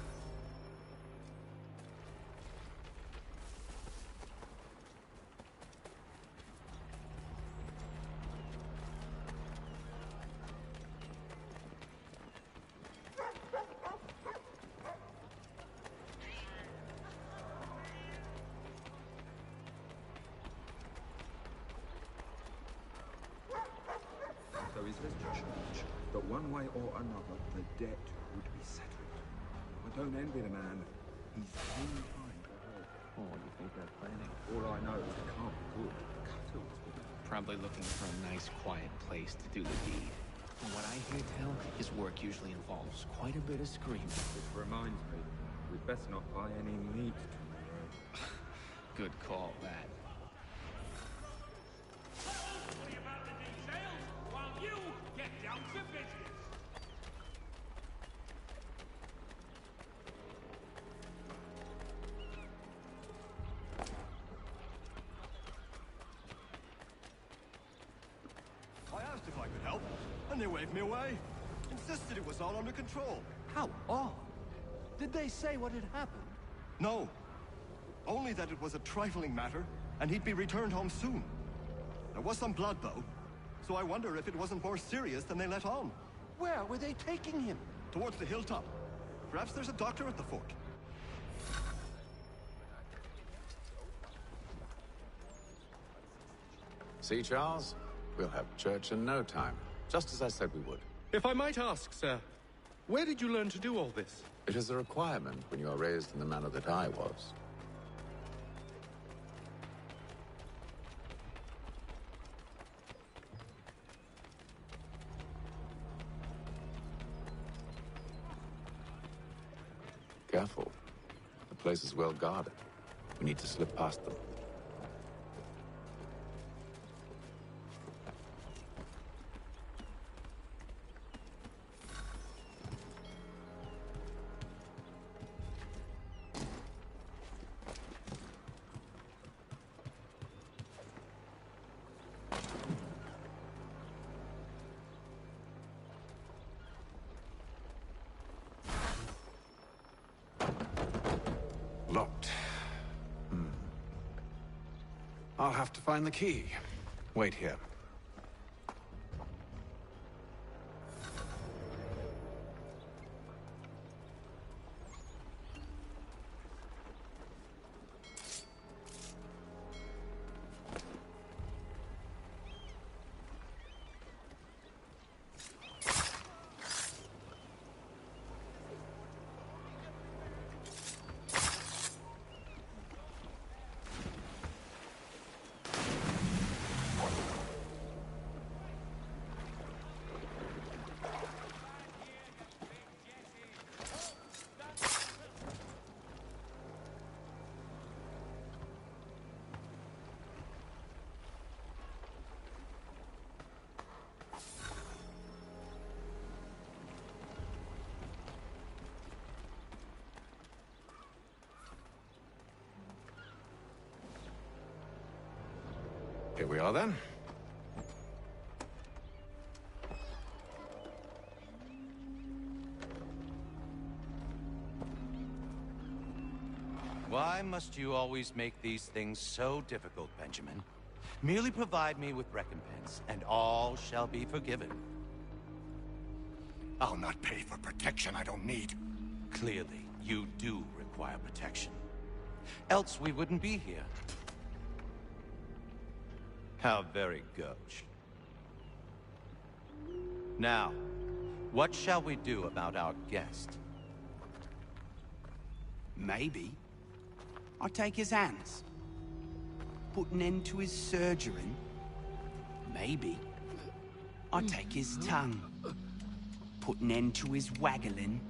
So is this church that one way or another the debt would be settled? I don't envy the man. He's in time to help. Oh, you think they're planning? All I know is it can't be good. Cuttles with it. Probably looking for a nice, quiet place to do the deed. From what I hear tell, his work usually involves quite a bit of screaming. Which reminds me, we'd best not buy any meat tomorrow. Good call, that. While you get down to business. I asked if I could help, and they waved me away. Insisted it was all under control. How odd. Did they say what had happened? No. Only that it was a trifling matter, and he'd be returned home soon. There was some blood, though, so I wonder if it wasn't more serious than they let on. Where were they taking him? Towards the hilltop. Perhaps there's a doctor at the fort. See, Charles? We'll have church in no time, just as I said we would. If I might ask, sir, where did you learn to do all this? It is a requirement when you are raised in the manner that I was. Careful. The place is well guarded. We need to slip past them. Locked. I'll have to find the key. Wait here. Here we are, then. Why must you always make these things so difficult, Benjamin? Merely provide me with recompense, and all shall be forgiven. I'll not pay for protection I don't need. Clearly, you do require protection. Else we wouldn't be here. How very gauche. Now, what shall we do about our guest? Maybe I take his hands, put an end to his surgering, maybe I'd take his tongue, put an end to his waggling.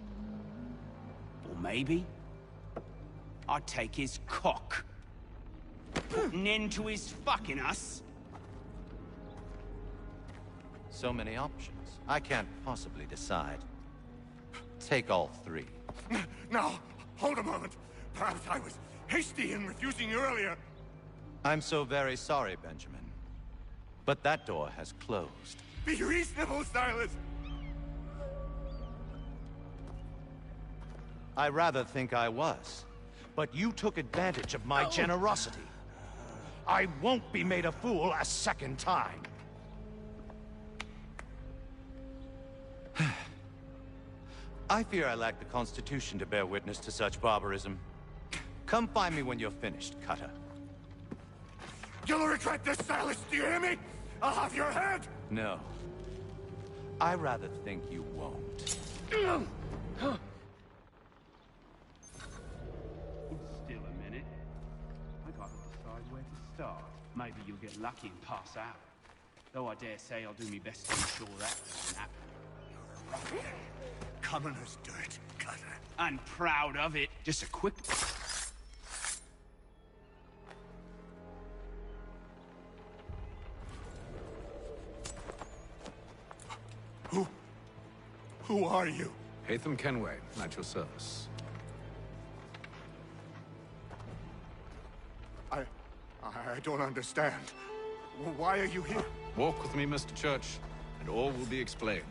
Or maybe I'd take his cock, put an end to his fucking us. So many options. I can't possibly decide. Take all three. Now, hold a moment. Perhaps I was hasty in refusing you earlier. I'm so very sorry, Benjamin. But that door has closed. Be reasonable, Silas. I rather think I was. But you took advantage of my generosity. I won't be made a fool a second time. I fear I lack the constitution to bear witness to such barbarism. Come find me when you're finished, Cutter. You'll regret this, Silas, do you hear me? I'll have your head! No. I rather think you won't. Still a minute. I gotta decide where to start. Maybe you'll get lucky and pass out. Though I dare say I'll do my best to ensure that doesn't happen. Commoners do it, Cutter. I'm proud of it. Just a quick... Who are you? Haytham Kenway, at your service. I don't understand. Why are you here? Walk with me, Mr. Church, and all will be explained.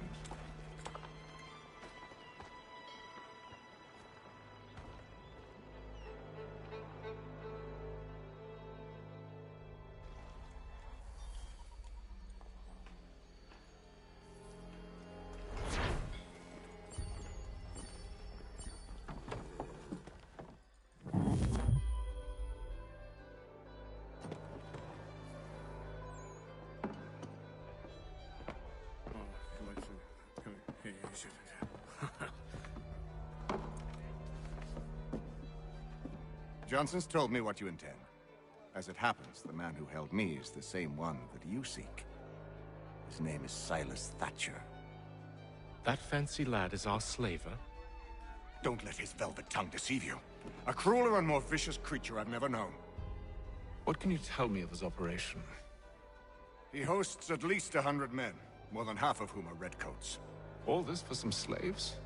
Johnson's told me what you intend. As it happens, the man who held me is the same one that you seek. His name is Silas Thatcher. That fancy lad is our slaver? Don't let his velvet tongue deceive you. A crueler and more vicious creature I've never known. What can you tell me of his operation? He hosts at least 100 men, more than half of whom are redcoats. All this for some slaves?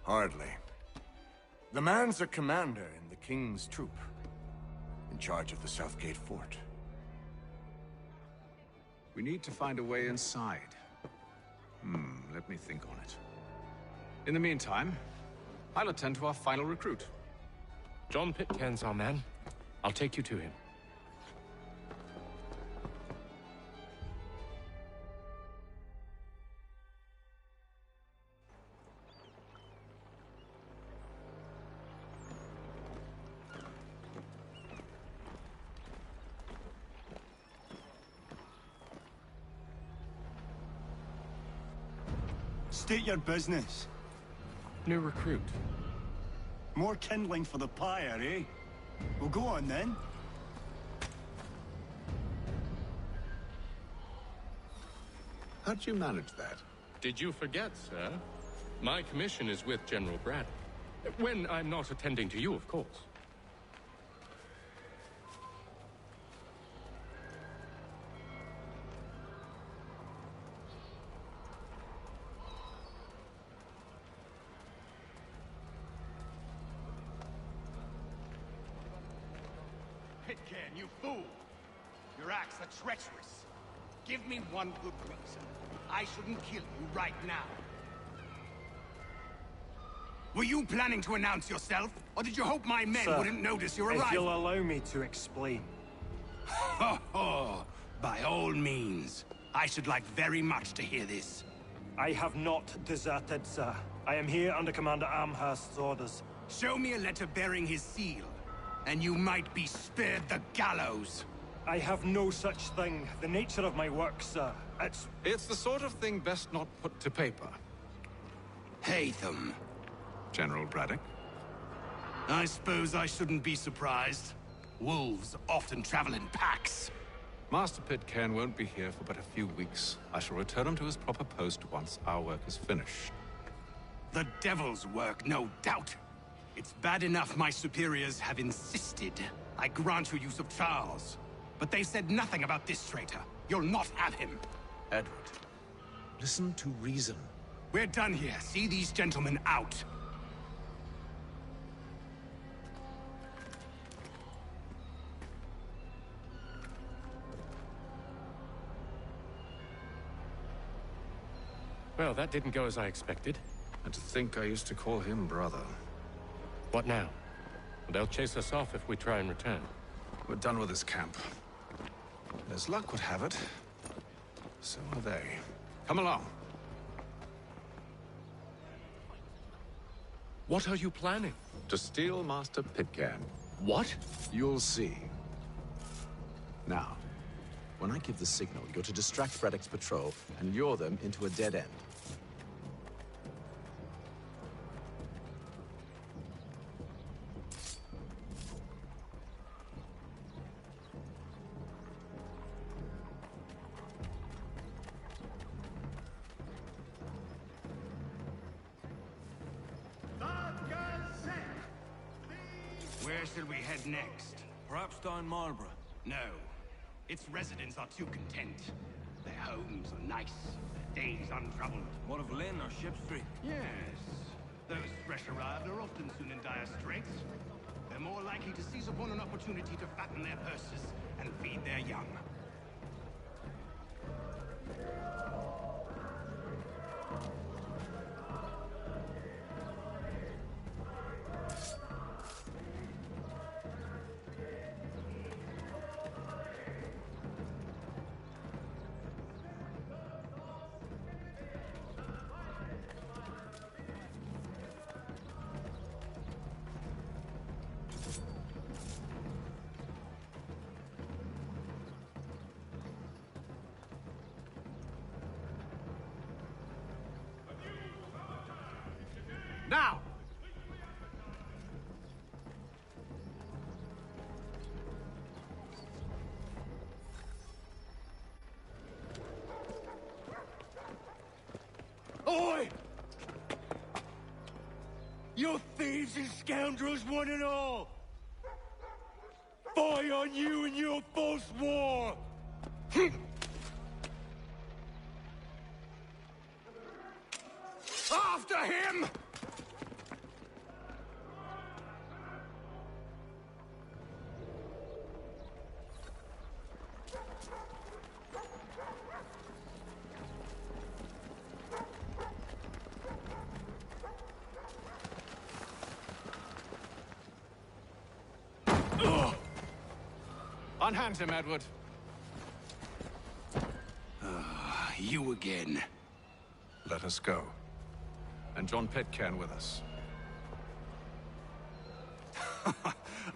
Hardly. The man's a commander in the King's troop, in charge of the Southgate Fort. We need to find a way inside. Let me think on it. In the meantime, I'll attend to our final recruit. John Pitcairn's our man. I'll take you to him. State your business. New recruit. More kindling for the pyre, eh? Well, go on then. How'd you manage that? Did you forget, sir? My commission is with General Braddock. When I'm not attending to you, of course. Pitcairn, you fool! Your acts are treacherous. Give me one good reason. I shouldn't kill you right now. Were you planning to announce yourself? Or did you hope my men wouldn't notice your arrival? If you'll allow me to explain. Ho ho! By all means. I should like very much to hear this. I have not deserted, sir. I am here under Commander Amherst's orders. Show me a letter bearing his seal, and you might be spared the gallows. I have no such thing. The nature of my work, sir, It's the sort of thing best not put to paper. Haytham. General Braddock? I suppose I shouldn't be surprised. Wolves often travel in packs. Master Pitcairn won't be here for but a few weeks. I shall return him to his proper post once our work is finished. The devil's work, no doubt. It's bad enough my superiors have insisted I grant you use of Charles. But they've said nothing about this traitor. You'll not have him. Edward, listen to reason. We're done here. See these gentlemen out. Well, that didn't go as I expected. And to think I used to call him brother. What now? They'll chase us off if we try and return. We're done with this camp. And as luck would have it, so are they. Come along. What are you planning? To steal Master Pitcairn. What? You'll see. Now, when I give the signal, you're to distract Frederick's patrol and lure them into a dead end. Where should we head next? Perhaps down Marlborough. No. Its residents are too content. Their homes are nice, their days untroubled. What of Lynn or Ship Street? Yes. Those fresh arrived are often soon in dire straits. They're more likely to seize upon an opportunity to fatten their purses and feed their young. Now! Oi! You thieves and scoundrels, one and all! Fie on you and your false war! After him! Unhand him, Edward. You again. Let us go. And John Pitcairn with us.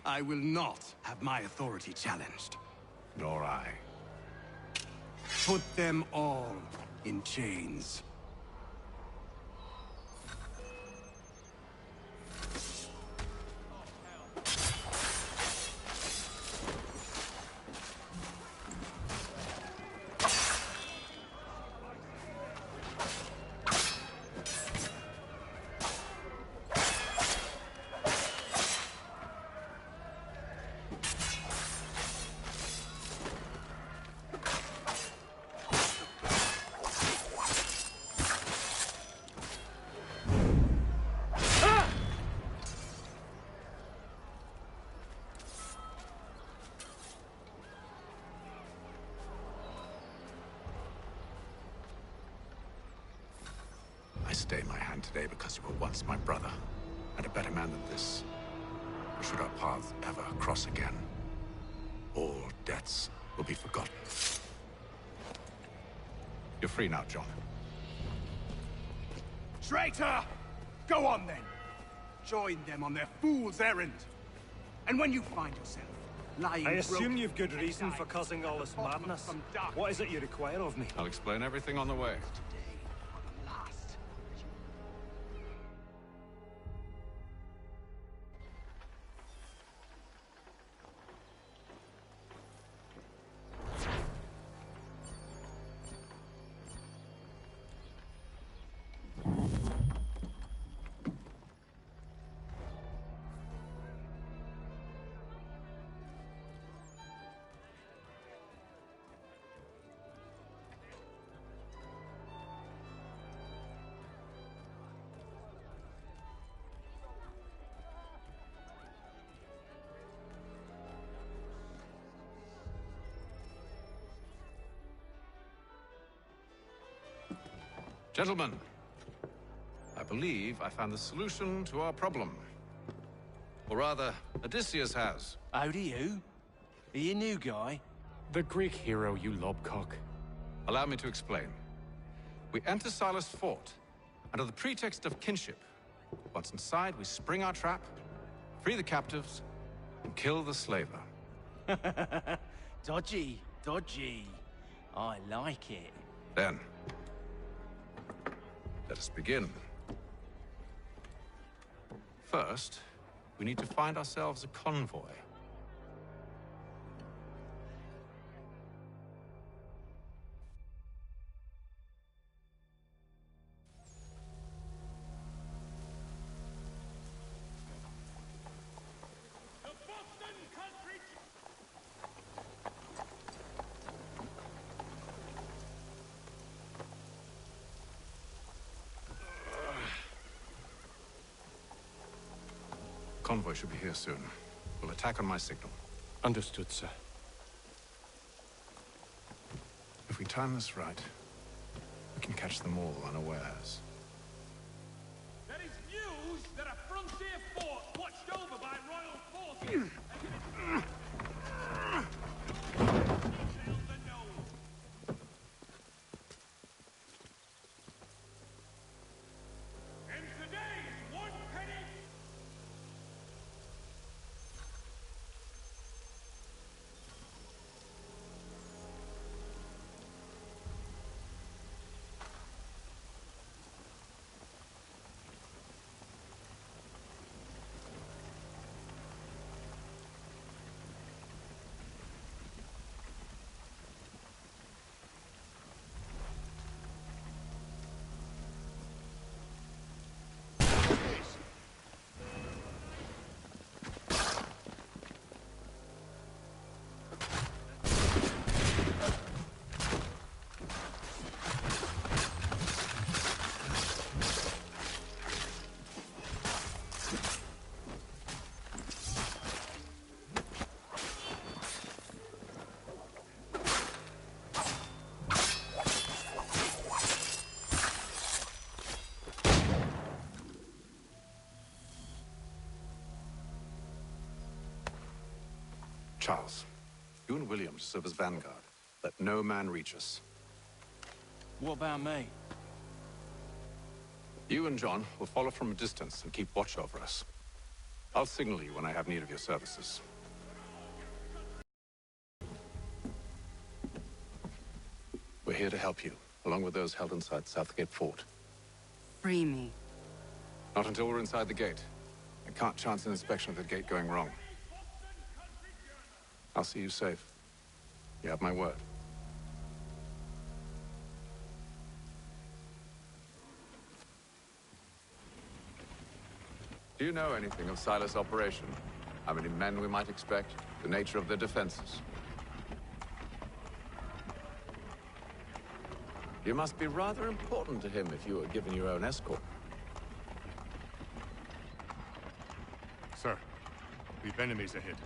I will not have my authority challenged. Nor I. Put them all in chains. I stay my hand today because you were once my brother, and a better man than this. Or should our paths ever cross again, all debts will be forgotten. You're free now, John. Traitor! Go on then! Join them on their fool's errand! And when you find yourself lying I assume broken, you've good reason for causing all this madness. What is it you require of me? I'll explain everything on the way. Gentlemen, I believe I found the solution to our problem. Or rather, Odysseus has. How do you? Are you a new guy? The Greek hero, you lobcock. Allow me to explain. We enter Silas' fort, under the pretext of kinship. Once inside, we spring our trap, free the captives, and kill the slaver. Dodgy, dodgy. I like it. Then, let us begin. First, we need to find ourselves a convoy. Convoy should be here soon. We'll attack on my signal. Understood, sir. If we time this right, we can catch them all unawares. There is news that a frontier fort watched over by royal forces. And today's one penny. Charles, you and William serve as vanguard. Let no man reach us. What about me? You and John will follow from a distance and keep watch over us. I'll signal you when I have need of your services. We're here to help you, along with those held inside Southgate Fort. Free me. Not until we're inside the gate. I can't chance an inspection of the gate going wrong. I'll see you safe. You have my word. Do you know anything of Silas' operation? How many men we might expect? The nature of their defenses? You must be rather important to him if you were given your own escort. Sir, we've enemies ahead.